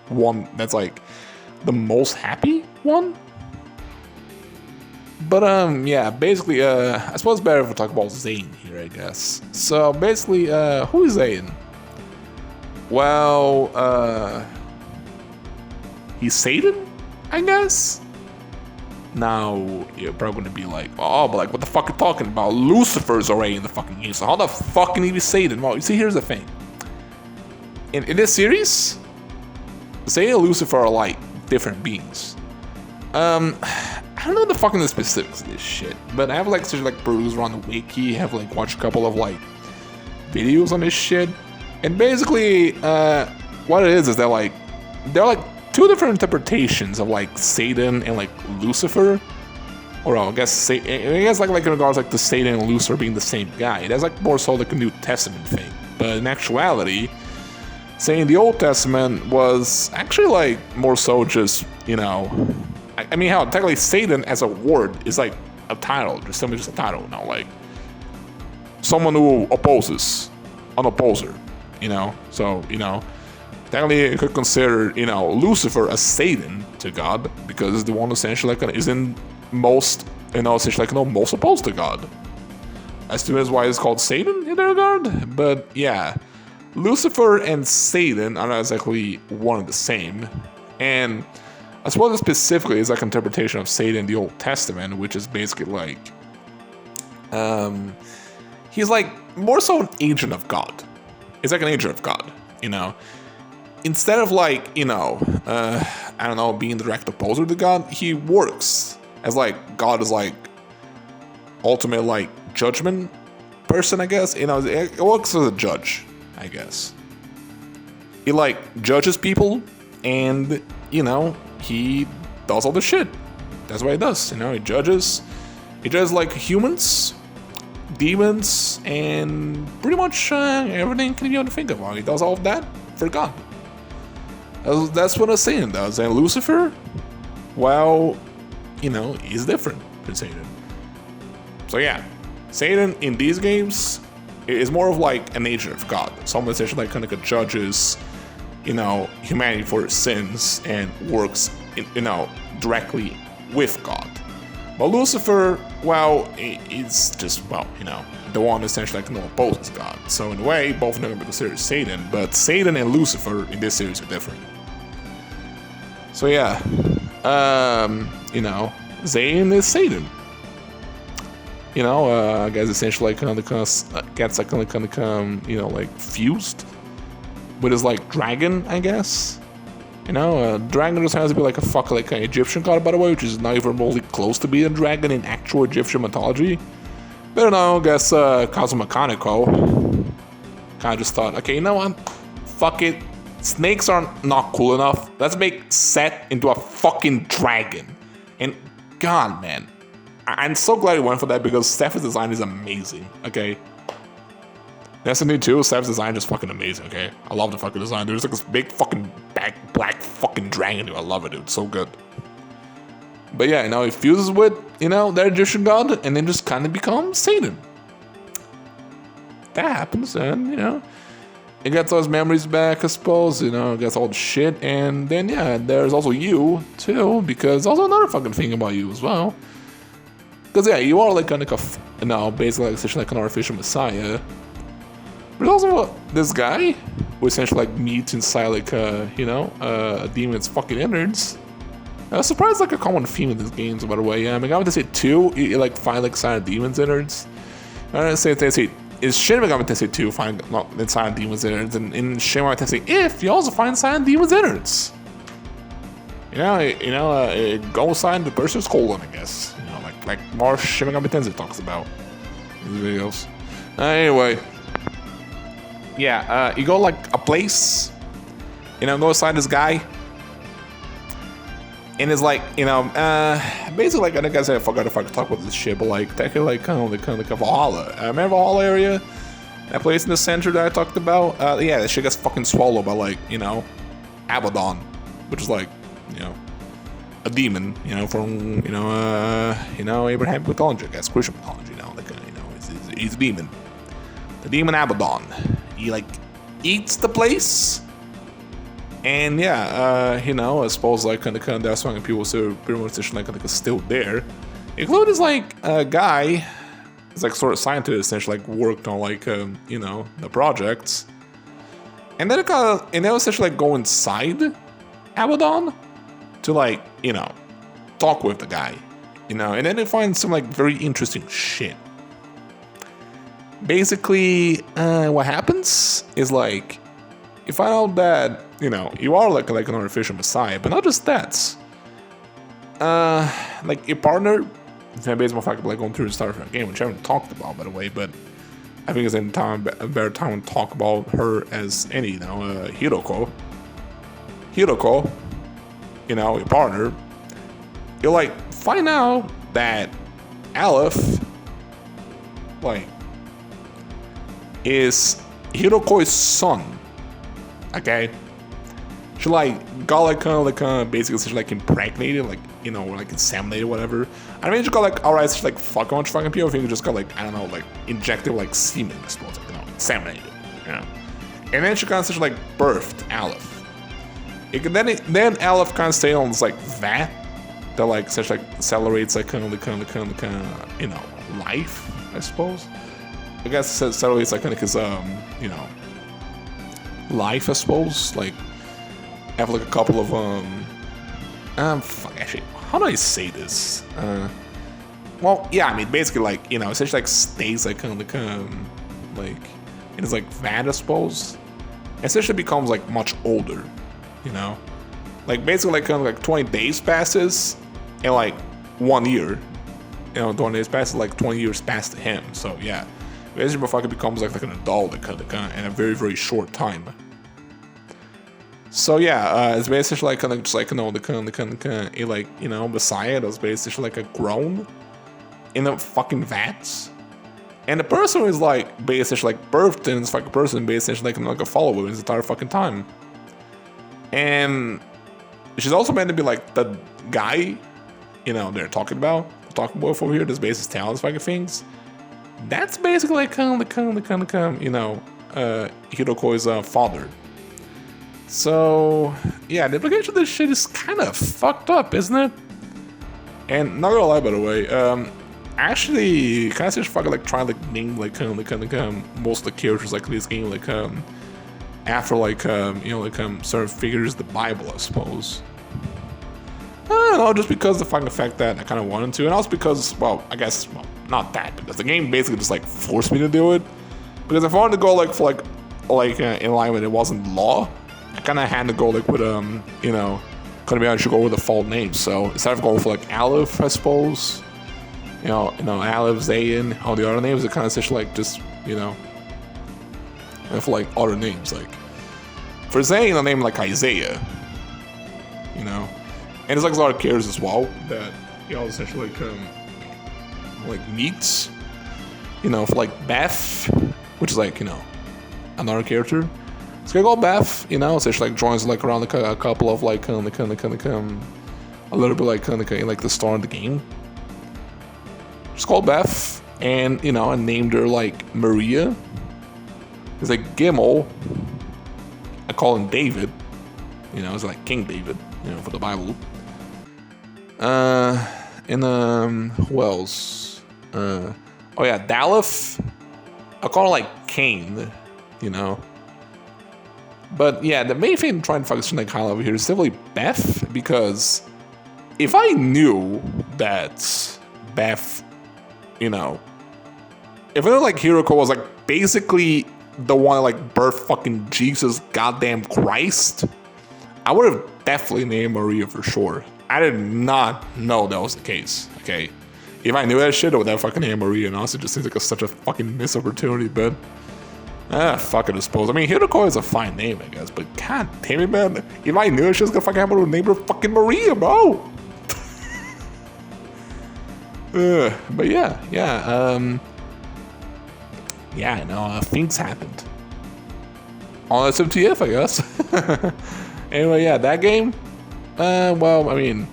one that's like the most happy one. But yeah, basically, I suppose it's better if we talk about Zayn here, I guess. So basically, who is Zayn? Well, he's Satan, I guess. Now, you're probably gonna be like, oh, but like, what the fuck are you talking about? Lucifer's already in the fucking game, so how the fuck can he be Satan? Well, you see, here's the thing. In this series, Satan and Lucifer are like different beings. I don't know the fucking specifics of this shit, but I have like such like perused around the wiki, have like watched a couple of like videos on this shit, and basically, what it is that like they're like two different interpretations of like Satan and like Lucifer, or I guess like in regards like the Satan and Lucifer being the same guy. That's like more so like a New Testament thing, but in actuality, saying the Old Testament was actually like more so just, you know, I mean, how technically Satan as a word is like a title, just a title, you know, like someone who opposes an opposer, you know. So, you know, technically you could consider, you know, Lucifer as Satan to God, because it's the one essentially like is in most, you know, essentially like, you know, most opposed to God. As to as why it's called Satan in that regard. But yeah, Lucifer and Satan are not exactly one and the same, and I suppose specifically is like an interpretation of Satan in the Old Testament, which is basically like, he's like more so an agent of God. It's like an agent of God, you know. Instead of like, you know, I don't know, being direct opposer to God, he works as like God is like ultimate like judgment person, I guess. You know, it works as a judge, I guess. He like judges people, and you know, he does all the shit. That's what he does. You know, he judges like humans, demons, and pretty much everything can you think of. He does all of that for God. That's what a Satan does. And Lucifer, well, you know, he's different than Satan. So yeah, Satan in these games is more of like an agent of God. Someone essentially like kind of judges, you know, humanity for its sins and works, you know, directly with God. But Lucifer, well, it's just, well, you know, the one essentially like, you know, opposes God. So in a way, both of them are considered Satan, but Satan and Lucifer in this series are different. So yeah, you know, Satan is Satan. You know, I guess essentially like kind of gets like kind of you know, like fused with his like dragon, I guess. You know, dragon just has to be like a fuck like an Egyptian god, by the way, which is not even remotely close to being a dragon in actual Egyptian mythology. But I don't know, I guess Cosmoconico kind of just thought, okay, you know what? Fuck it. Snakes are not cool enough. Let's make Set into a fucking dragon. And God, man, I'm so glad he went for that because Steph's design is amazing, okay? Destiny 2, Steph's design is fucking amazing, okay? I love the fucking design. There's like this big fucking black fucking dragon, dude. I love it, dude. It's so good. But yeah, you know, it fuses with, you know, that Egyptian god and then just kind of becomes Satan. That happens, and, you know, it gets those memories back, I suppose, you know, it gets all the shit, and then, yeah, there's also you, too, because also another fucking thing about you as well. Because, yeah, you are like kind of, you know, basically like such like an artificial messiah. But also this guy, who essentially like meets inside like, you know, a demon's fucking innards. I was surprised like a common theme in these games, by the way. Yeah, Megami Tensei II, you like find like inside a demon's innards. Is Shin Megami Tensei II find inside demon's innards, and in Shin Megami Tensei If, you also find inside demon's innards. You know, it goes inside the person's colon, I guess. You know, like more Shin Megami Tensei talks about in these videos. Anyway. Yeah, you go like a place, you know, go inside this guy, and it's like, you know, basically like, I think I said I forgot if I could talk about this shit, but like, technically like kind of like a Valhalla. Remember Valhalla area? That place in the center that I talked about? Yeah, that shit gets fucking swallowed by like, you know, Abaddon, which is like, you know, a demon, you know, from, you know, Abrahamic mythology, I guess, Christian mythology, you know, like, you know, he's a demon. The demon Abaddon. He like eats the place, and yeah, you know, I suppose like kind of that's why people still pretty much like still there, including like a guy, it's like sort of scientist essentially like worked on like you know, the projects, and then they essentially like go inside Abaddon to like, you know, talk with the guy, you know, and then they find some like very interesting shit. Basically, what happens is like, you find out that, you know, you are like an artificial messiah, but not just that. Like your partner, based on the fact of like going through the start of the game, which I haven't talked about, by the way, but I think it's a better time to talk about her as any, you know, Hiroko, you know, your partner. You like find out that Aleph, like, is Hiroko's son. Okay, she like got like kind of basically she's like impregnated, like, you know, like inseminated, whatever. I mean, she got like, alright, she's like fuck a bunch of fucking people. I think she just got like, I don't know, like injected like semen, I suppose, like, you know, inseminated, you know. And then she kind of like birthed Aleph. Then Aleph kind of stayed on this like vat that like such like accelerates like kind of you know, life, I suppose. I guess it accelerates like kind of his you know, life, I suppose. Like have like a couple of fuck, actually, how do I say this? Well, yeah, I mean basically like, you know, essentially like stays like kind of like in his like vat, I suppose. Essentially becomes like much older, you know, like basically like kind of like 20 days passes and like 1 year, 20 years past, like 20 years past him. So yeah, basically motherfucker becomes like an adult in a very, very short time. So yeah, it's basically like just like Messiah that was basically like a grown in a fucking vat. And the person is like basically like birthed in this fucking person, basically like a follower his entire fucking time. And she's also meant to be like the guy, they're talking about over here, this basis talents fucking things. That's basically like Hiroko's father. So yeah, the implication of this shit is kind of fucked up, isn't it? And not gonna lie, by the way, actually kind of just fucking like trying to like name like most of the characters like this game after certain figures of the Bible, I suppose. I don't know, just because the fucking fact that I kind of wanted to, and also because, I guess not that, because the game basically just like forced me to do it. Because if I wanted to go in line with it wasn't law, I kind of had to go with I should go with the default name. So instead of going for like Aleph, I suppose, Aleph, Zayn, all the other names, it kind of just just for like other names, like for Zayn, I name like Isaiah, and there's like a lot of characters as well that essentially meets, for like Beth, which is like another character. It's gonna go Beth, essentially like joins like around a couple of like a little bit like the start of the game. She's called Beth, and I named her like Maria. It's like Gimel. I call him David. It's like King David, for the Bible. Who else? Daleth. I call her like Cain, But yeah, the main thing I'm trying to focus on like highlight over here is simply Beth, because if I knew that Beth, if I knew like Hiroko was like basically the one like birthed fucking Jesus goddamn Christ, I would have definitely named Maria for sure. I did not know that was the case, okay? If I knew that shit, I would have fucking named Maria, and also it just seems like such a fucking missed opportunity, but fuck it, I suppose. I mean, Hiroko is a fine name, I guess, but god damn it, man. If I knew she was gonna fucking have to name her fucking Maria, bro. But things happened. On SMTF, I guess. Anyway, yeah, that game, that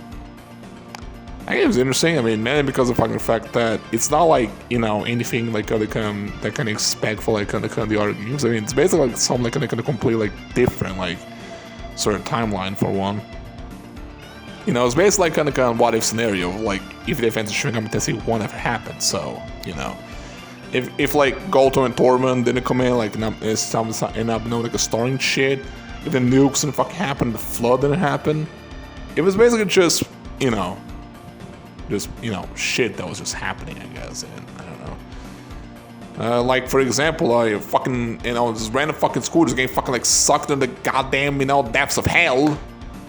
game's interesting. I mean, mainly because of the fucking fact that it's not like, anything like that can expect for like the other games. I mean, it's basically like some like completely like different like sort of timeline for one. It's basically like kind of what if scenario, like if the events of Shin Megami Tensei I ever happened. So, if like Goto and Tormund didn't come in, like end up like a starring shit. If the nukes didn't fucking happen, the flood didn't happen. It was basically just, shit that was just happening, I guess, and I don't know. Like, for example, this random fucking school just getting fucking, like, sucked into the goddamn, depths of hell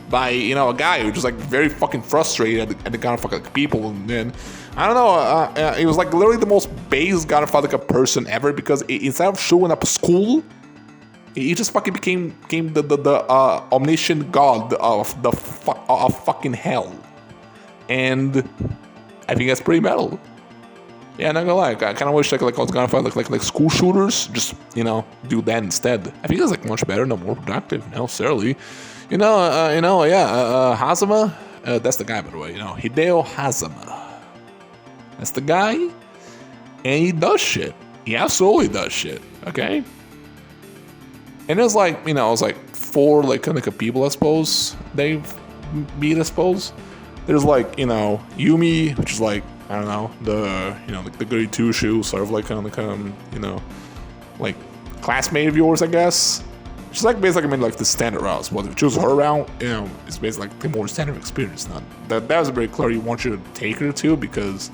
by, a guy who just, like, very fucking frustrated at the kind of fucking like, people, and then, I don't know, it was, like, literally the most base God of like a person ever, because instead of showing up a school, he just fucking became the omniscient god of fucking hell. And I think that's pretty metal. Yeah, not gonna lie, I kind of wish like I was gonna find like school shooters, just do that instead. I think it's like much better, no more productive, necessarily. Hazama, that's the guy, by the way. Hideo Hazama, that's the guy, and he does shit. He absolutely does shit. Okay. And it was like, it was like 4 like kind of people, I suppose, they meet, I suppose. There's like, Yumi, which is like, I don't know, the goody two shoes, sort of like like classmate of yours, I guess. She's like basically like the standard route. But if you choose her around, it's basically like the more standard experience. Now that was very clear. You want you to take her to because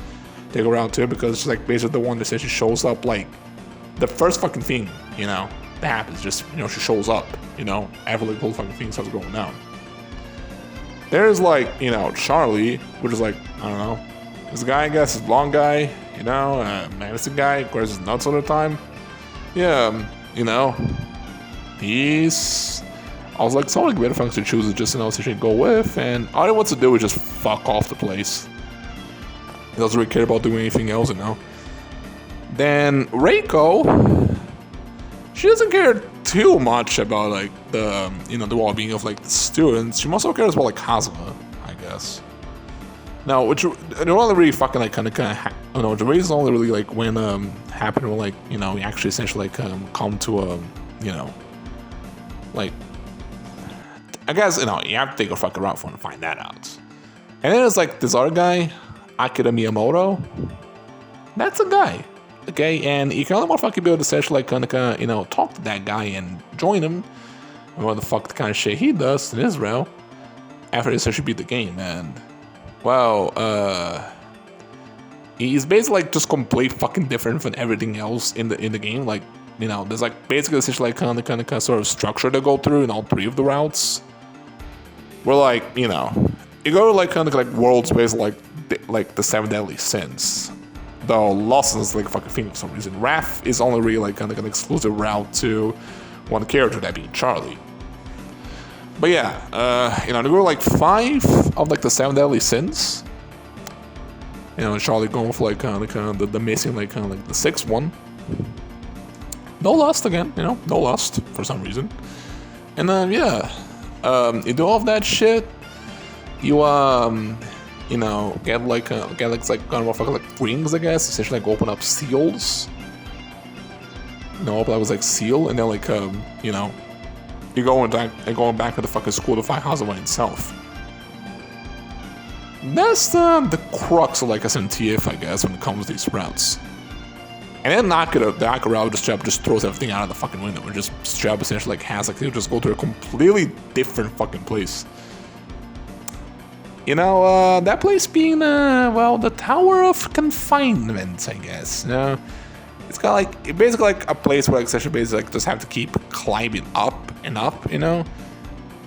she's like basically the one that says she shows up like the first fucking thing, that happens. Just she shows up, after like the whole fucking thing starts going down. There's like, Charlie, which is like, I don't know, This guy, I guess, is blonde guy, you know, menacing guy, of course, is nuts all the time. Yeah, you know, he's. I was like, someone better function to choose is just, you know, to go with, and all he wants to do is just fuck off the place. He doesn't really care about doing anything else, you know. Then Reiko, she doesn't care too much about like the, you know, the well-being of like the students. She mostly cares about like Kazuma, I guess. Now, which they're only really fucking like kind of, you know, the reason only really like when happened when like, you know, we actually essentially like come to you know, like. I guess, you know, you have to take a fucking route for to find that out. And then there's like this other guy, Akira Miyamoto. That's a guy, okay? And you can only motherfucking be able to essentially like kind of, you know, talk to that guy and join him. And what the fuck the kind of shit he does in Israel after he essentially beat the game. And, well, he's basically like just complete fucking different from everything else in the game. Like, you know, there's like basically essentially like kind of sort of structure to go through in all three of the routes. Where like, you know, you go to like kind of like worlds based like the 7 deadly sins. Though Lawson is like a fucking thing for some reason. Wrath is only really like kind of an exclusive route to one character, that being Charlie. But yeah, you know, there were like 5 of like the 7 deadly sins. You know, Charlie going for like kind of the missing like kind of like the 6th one. No lust again, you know, no lust for some reason. And yeah, you do all of that shit. You you know, get like kind of like rings, I guess. Essentially, like open up seals. You know, that was like seal, and then like you know, you going back to the fucking school to fight Hazama himself. That's the crux of like SNTF, I guess, when it comes to these routes. And then the Akira just throws everything out of the fucking window and just straight up essentially like has like he'll just go to a completely different fucking place. You know, that place being well, the Tower of Confinement, I guess. You know, it's got like basically like a place where like essentially basically like just have to keep climbing up and up. You know,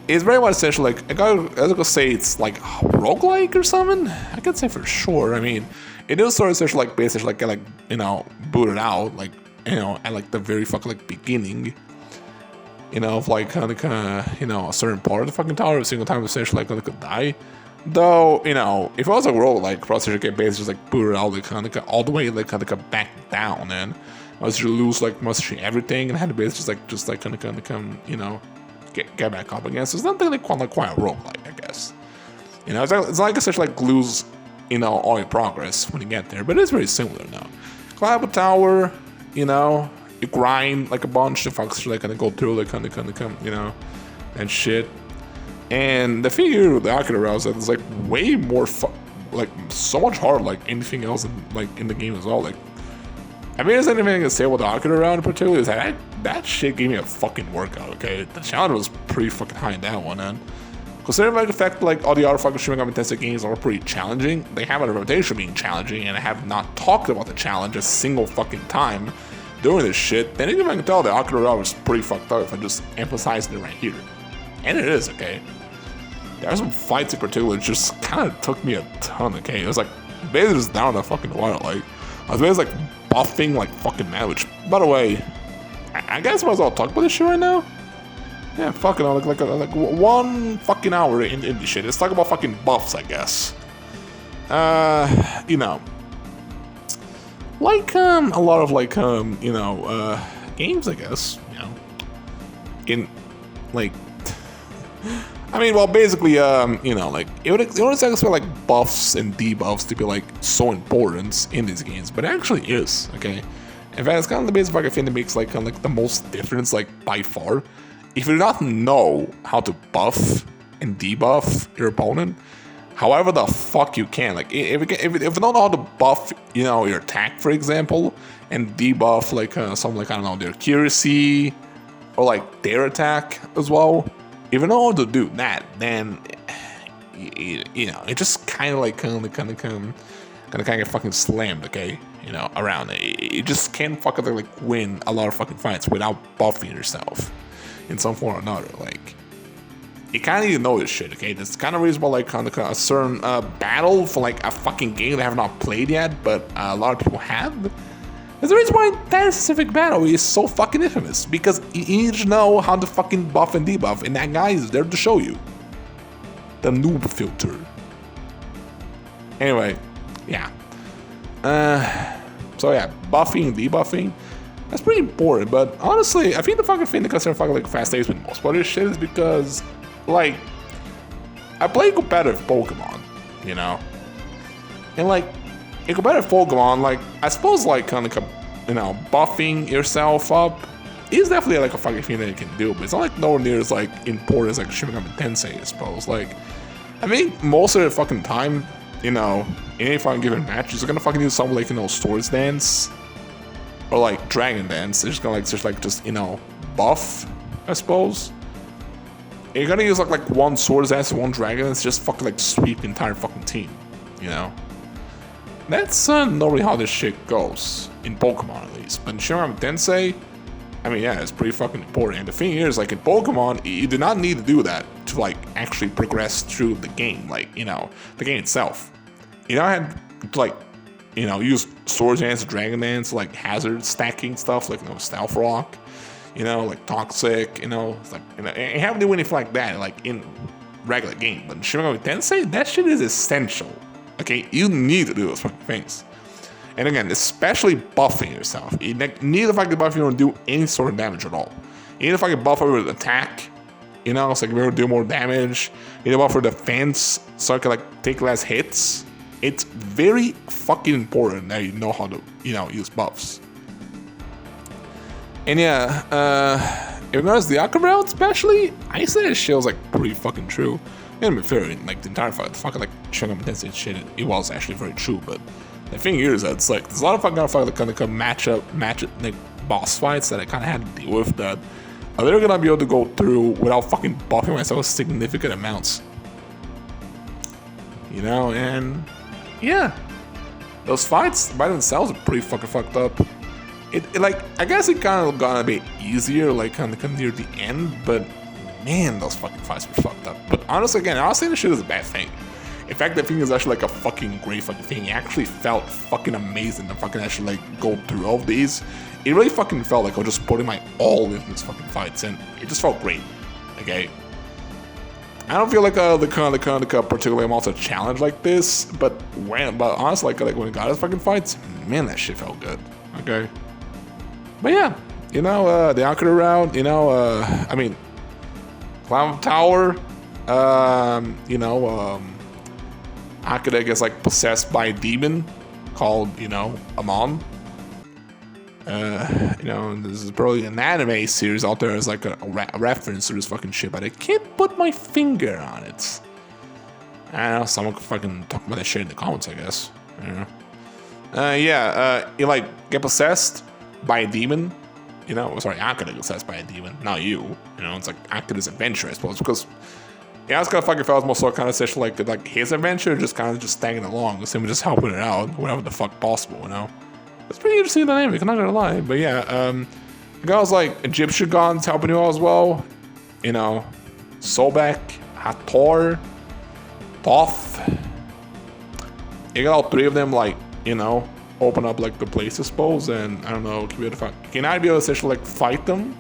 it's very much essentially like I was gonna say it's like roguelike or something. I can't say for sure. I mean. It is sort of essentially like basically like get like, you know, booted out like, you know, at like the very fucking like beginning, you know, of like kind of you know, a certain part of the fucking tower. Every single time essentially like could die. Though, you know, if it was a roll like procedure get basically just like booted out like kind of all the way like kind of back down, and I was to lose like mostly everything and had to basically just like kind of come, you know, get back up again. So it's not really quite a roll like, I guess. You know, it's like essentially like lose, you know, all your progress when you get there, but it's very similar now. Climb a tower, you know, you grind like a bunch of fucks like kind of go through like kind of come, you know, and shit. And the thing here with the Akira routes is like way more like so much harder like anything else in the game as well. Like, I mean, there's anything I can say about the Akira route in particular is that shit gave me a fucking workout. Okay, the challenge was pretty fucking high in that one, and. Considering like the fact like all the other fucking Shin Megami Tensei games are pretty challenging, they have a reputation of being challenging, and I have not talked about the challenge a single fucking time during this shit, then even I can tell the Akira route was pretty fucked up if I just emphasized it right here. And it is, okay? There are some fights in particular that just kind of took me a ton, okay? It was like, basically just down the fucking wire, like, I was basically like buffing like fucking mad, which, by the way, I guess I might as well talk about this shit right now. Yeah, fucking like 1 fucking hour in this shit. Let's talk about fucking buffs, I guess. You know, like a lot of like you know games, I guess. You know, in like, I mean, well, basically, you know, like it would expect like buffs and debuffs to be like so important in these games, but it actually is. Okay, in fact, it's kind of the basic fucking thing that makes like kind of like the most difference, like by far. If you do not know how to buff and debuff your opponent, however the fuck you can, like if you don't know how to buff, you know, your attack, for example, and debuff like something like, I don't know, their accuracy or like their attack as well, if you know how to do that, then you know, it just kind of get fucking slammed, okay? You know, around it. You just can't fucking like win a lot of fucking fights without buffing yourself in some form or another. Like, you kind of need to know this shit, okay? That's kind of reasonable, like, on a certain battle for, like, a fucking game they have not played yet, but a lot of people have. There's the reason why that specific battle is so fucking infamous, because you need to know how to fucking buff and debuff, and that guy is there to show you. The noob filter. Anyway, yeah. So yeah, buffing and debuffing, that's pretty important, but honestly, I think the fucking thing that consider fucking like fast pace with most of this shit is because, like, I play competitive Pokemon, you know? And like, in competitive Pokemon, like, I suppose like kind of, you know, buffing yourself up is definitely like a fucking thing that you can do, but it's not like nowhere near as like important as like Shin Megami Tensei, I suppose. Like, I think most of the fucking time, you know, in any fucking given match, you're gonna fucking use something like, you know, Swords Dance or like Dragon Dance. They're just gonna like, you know, buff, I suppose. And you're gonna use like one Swords Dance and one Dragon Dance, just fucking like sweep the entire fucking team, you know. That's normally how this shit goes, in Pokemon at least. But in Shin Megami Tensei, I mean, yeah, it's pretty fucking important. And the thing is, like, in Pokemon, you do not need to do that to, like, actually progress through the game, like, you know, the game itself. You know, I had to, like, you know, use Swords Dance, Dragon Dance, like, hazard stacking stuff, like, you know, Stealth Rock, you know, like, Toxic, you know, it's like, you know, and you haven't to do anything like that, like, in regular game. But in Shin Megami Tensei, that shit is essential. Okay, you need to do those fucking things. And again, especially buffing yourself. You need to fucking buff you don't do any sort of damage at all. You need to fucking buff with attack, you know, so you can be able to do more damage. You need to buff for defense, so you can like take less hits. It's very fucking important that you know how to, you know, use buffs. And yeah, in regards to the Aqua route especially, I say this shit was like pretty fucking true. And to be fair, like the entire fucking like Shin Megami Tensei shit, it was actually very true, but the thing here is that it's like there's a lot of fucking kind of match like boss fights that I kind of had to deal with that I'm never gonna be able to go through without fucking buffing myself significant amounts. You know, and yeah, those fights by themselves are pretty fucking fucked up. It like, I guess it kind of got a bit easier, like kind of near the end, but man, those fucking fights were fucked up. But honestly, again, I was saying this shit is a bad thing. In fact, the thing is actually like a fucking great fucking thing. It actually felt fucking amazing to fucking actually like go through all of these. It really fucking felt like I was just putting my all into these fucking fights, and it just felt great. Okay, I don't feel like the kind of particularly amounts of challenge like this, but honestly, like when it got us fucking fights, man, that shit felt good. Okay, but yeah, you know, the Akira round, you know, I mean, Clown Tower, you know, Akira gets like possessed by a demon called, you know, Amon. You know, this is probably an anime series out there as like a reference to this fucking shit, but I can't put my finger on it. I don't know, someone could fucking talk about that shit in the comments, I guess. You know? You like get possessed by a demon. You know, sorry, Akira gets possessed by a demon, not you. You know, it's like Akira's adventure, I suppose, because yeah, it's kind of fucking felt more so kind of such like his adventure, just kind of just tagging along, with him just helping it out, whatever the fuck possible, you know. It's pretty interesting dynamic, I'm not gonna lie, but yeah, the guys like Egyptian gods helping you out as well, you know, Sobek, Hathor, Thoth. You got all three of them, like, you know, open up like the place, I suppose, and I don't know, can I be able to essentially like fight them,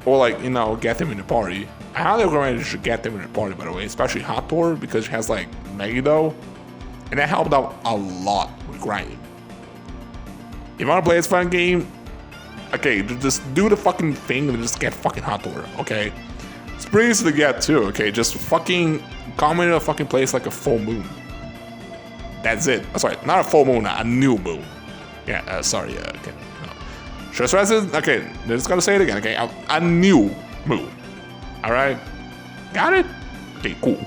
or like, you know, get them in the party. I highly recommend you should get them in the party, by the way, especially Hathor, because she has like Megiddo, and that helped out a lot with grinding. If you want to play this fucking game, okay, just do the fucking thing and just get fucking Hathor, okay? It's pretty easy to get too, okay? Just fucking come into a fucking place like a full moon. That's it. Sorry, not a full moon, a new moon. Yeah, sorry, okay. No. Just okay, I'm just gonna say it again, okay? A new moon. Alright? Got it? Okay, cool.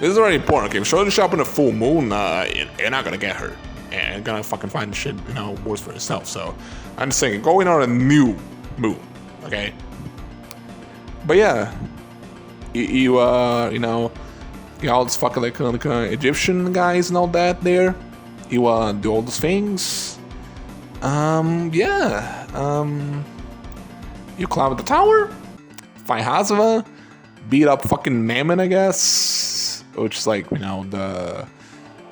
This is very important, okay? If Shouldn't show up in a full moon, you're not gonna get her. And you're gonna fucking find the shit, you know, worse for yourself. So, I'm just saying, going on a new moon, okay? But yeah, you know, you all this fucking like Egyptian guys and all that there. You do all those things. You climb the tower. Hazama beat up fucking Mammon, I guess, which is like, I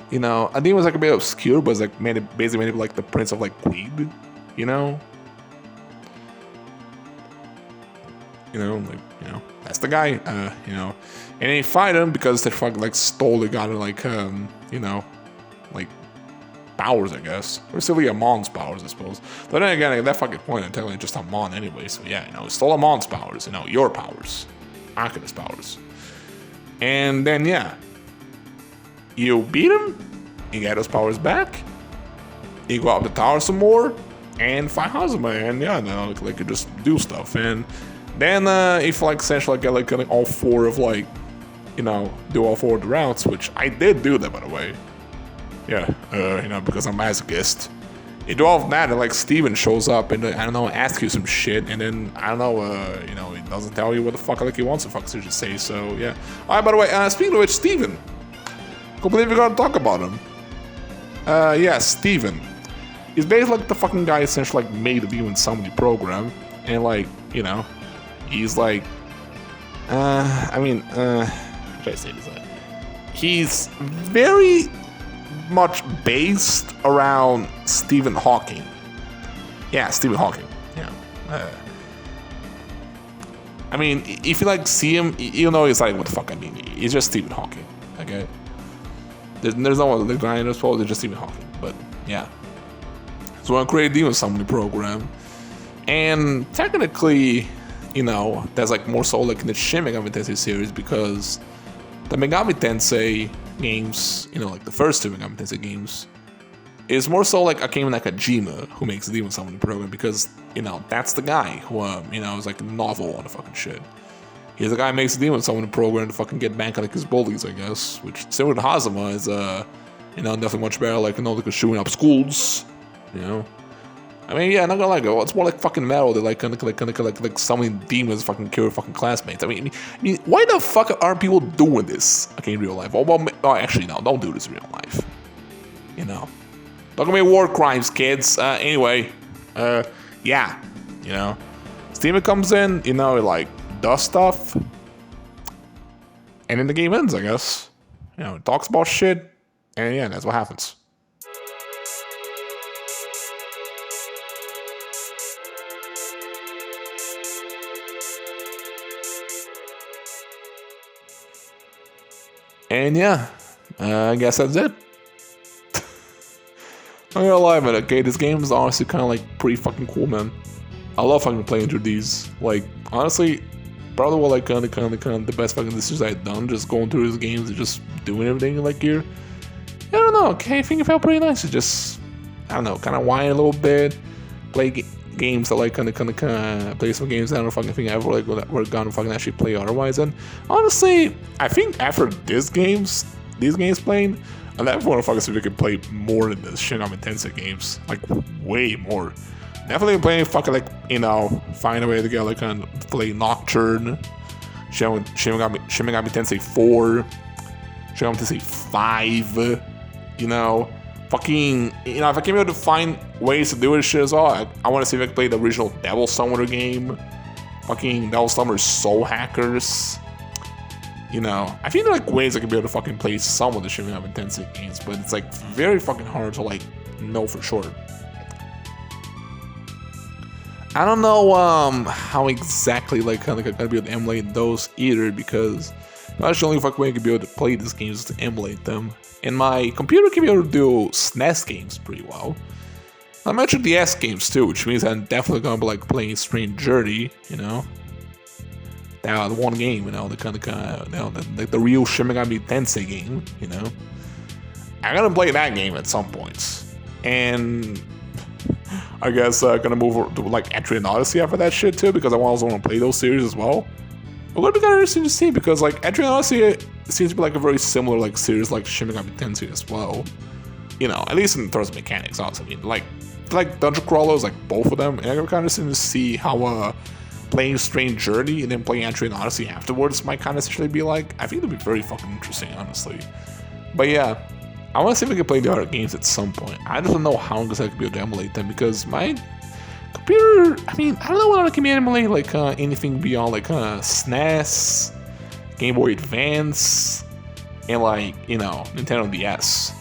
think it was like a bit obscure, but it's like basically made it like the Prince of like Greed, that's the guy, and they fight him because they fucking like stole the guy like, like powers, I guess, or simply Amon's powers, I suppose. But then again, at that fucking point, I'm technically just Amon anyway, so yeah, stole Amon's powers, your powers, Arcanist powers, and then yeah, you beat him, you get those powers back, you go up the tower some more, and fight Hazama, and yeah, now like you just do stuff, and then if like essentially get like all four of like, do all four of the routes, which I did do that, by the way. Yeah, because I'm masochist. You do all of that, and like Steven shows up and I don't know, asks you some shit, and then I don't know, he doesn't tell you what the fuck like he wants to fucking just say. So yeah. All right, by the way, speaking of which, Steven, can't believe we're gonna talk about him. Yeah, Steven. He's basically like the fucking guy essentially like made the Demon Summoning program, and like he's like, how should I say this? He's very much based around Stephen Hawking. Yeah, Stephen Hawking. Yeah. If you like see him, you know he's like, what the fuck I mean. He's just Stephen Hawking. Okay. There's no other guy in this world. It's just Stephen Hawking. But yeah. So I created Demon Summoning program, and technically, that's like more so like in the Shin Megami Tensei series, because the Megami Tensei games, like the first two Megami Tensei games, is more so like Akemi Nakajima who makes the Demon Summoning program, because, that's the guy who, is like a novel on the fucking shit. He's the guy who makes the Demon Summoning program to fucking get back at like his bullies, I guess, which similar to Hazama is, definitely much better, like, like shooting up schools, yeah, not gonna lie, it's more like fucking metal. They're like summoning demons, fucking kill fucking classmates. Why the fuck aren't people doing this? Okay, in real life. Actually, no, don't do this in real life. Don't commit war crimes, kids. Anyway, yeah, Steven comes in, he like does stuff, and then the game ends, I guess. It talks about shit, and yeah, that's what happens. And yeah, I guess that's it. I'm not gonna lie, man, okay, this game is honestly kind of like pretty fucking cool, man. I love fucking playing through these. Like, honestly, probably what like kind of the best fucking decisions I've done, just going through these games and just doing everything like here. I don't know, okay, I think it felt pretty nice to just, I don't know, kind of whine a little bit, play games that like kind of play some games that I don't fucking think I ever like we're gonna fucking actually play otherwise. And honestly, I think after these games playing, I definitely want to fucking see if we can play more than the Shin Megami Tensei games, like way more. Definitely playing fucking like find a way to get like kind of play Nocturne, Shin Megami Tensei IV, Shin Megami Tensei V, fucking, if I can be able to find ways to do this shit as well, I want to see if I can play the original Devil Summoner game. Fucking Devil Summoner Soul Hackers. I think there are like ways I can be able to fucking play some of the Shin Megami Tensei games, but it's like very fucking hard to like know for sure. I don't know how exactly like kind of gonna be able to emulate those either, because that's the only fucking way I can be able to play these games is to emulate them. And my computer can be able to do SNES games pretty well. I mentioned the S games too, which means I'm definitely gonna be like playing Strange Journey, That one game, the real Shin Megami Tensei game, I'm gonna play that game at some points. And I guess gonna move over to like Etrian Odyssey after that shit too, because I also want to play those series as well. But it'll be kind of interesting to see, because like Etrian Odyssey seems to be like a very similar like series like Shin Megami Tensei as well. At least in terms of mechanics, honestly. Like dungeon crawlers, like both of them. And I'm kind of interested to see how playing Strange Journey and then playing Etrian Odyssey afterwards might kind of essentially be like. I think it'll be very fucking interesting, honestly. But yeah, I want to see if we can play the other games at some point. I just don't know how I'm going to be able to emulate them, because my computer. I mean, I don't know whether I can emulate like anything beyond like SNES, Game Boy Advance, and like Nintendo DS.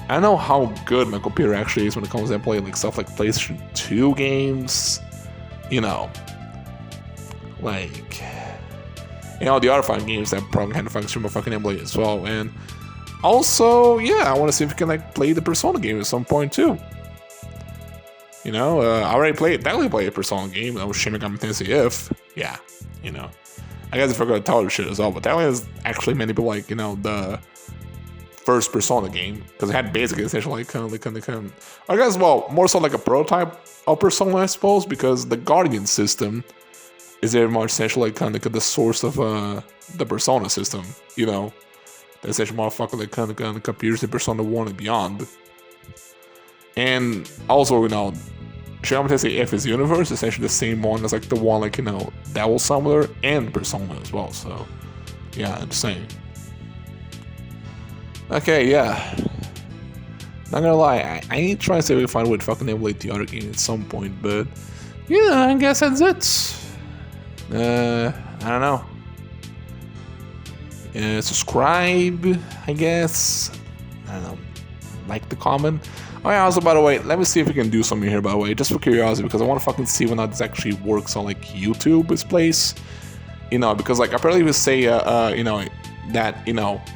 I don't know how good my computer actually is when it comes to playing like stuff like PlayStation 2 games, like the other fun games that probably kind of function more fucking emulate as well. And also, yeah, I want to see if we can like play the Persona game at some point too. I definitely played a Persona game. That was Shin Megami Tensei If. Yeah, I guess I forgot to tell you shit as well, but that was actually meant to be like, the first Persona game, because it had basically essentially I guess, well, more so like a prototype of Persona, I suppose, because the Guardian system is very much essentially like the source of the Persona system, the essential motherfucker that kind of appears in Persona 1 and beyond. And also, Shin Megami Tensei If is universe, essentially the same one as like the one like Devil Summoner and Persona as well. So yeah, I'm just saying. Okay, yeah. Not gonna lie, I ain't trying to see if we can find a way to fucking emulate the other game at some point, but yeah, I guess that's it. I don't know. Subscribe, I guess. I don't know. Like the comment. Oh yeah, also by the way, let me see if we can do something here by the way, just for curiosity, because I want to fucking see whether this actually works on like YouTube, this place. Because like apparently we say that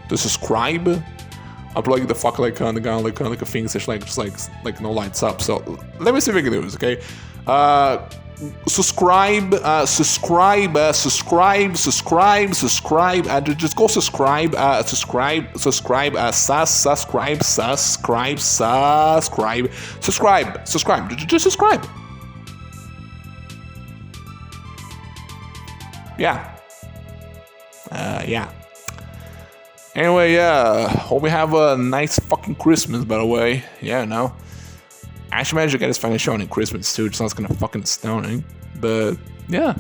to subscribe, I'll probably the fuck like a thing such like just like no lights up. So let me see if we can do this, okay? Subscribe, just go subscribe, subscribe, just subscribe. Yeah. Yeah. Anyway, yeah, hope we have a nice fucking Christmas, by the way. Yeah, no. I actually managed to get this fucking show on Christmas too, just sounds kind of fucking astounding. But, yeah.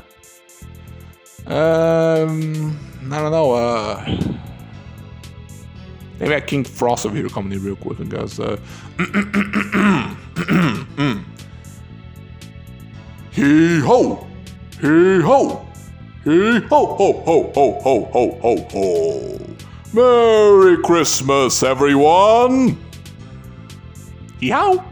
I don't know, maybe I King Frost over here coming in real quick, guys. Hee ho! Hee ho! Hee ho ho ho ho ho ho ho ho! Merry Christmas, everyone! Hee ho!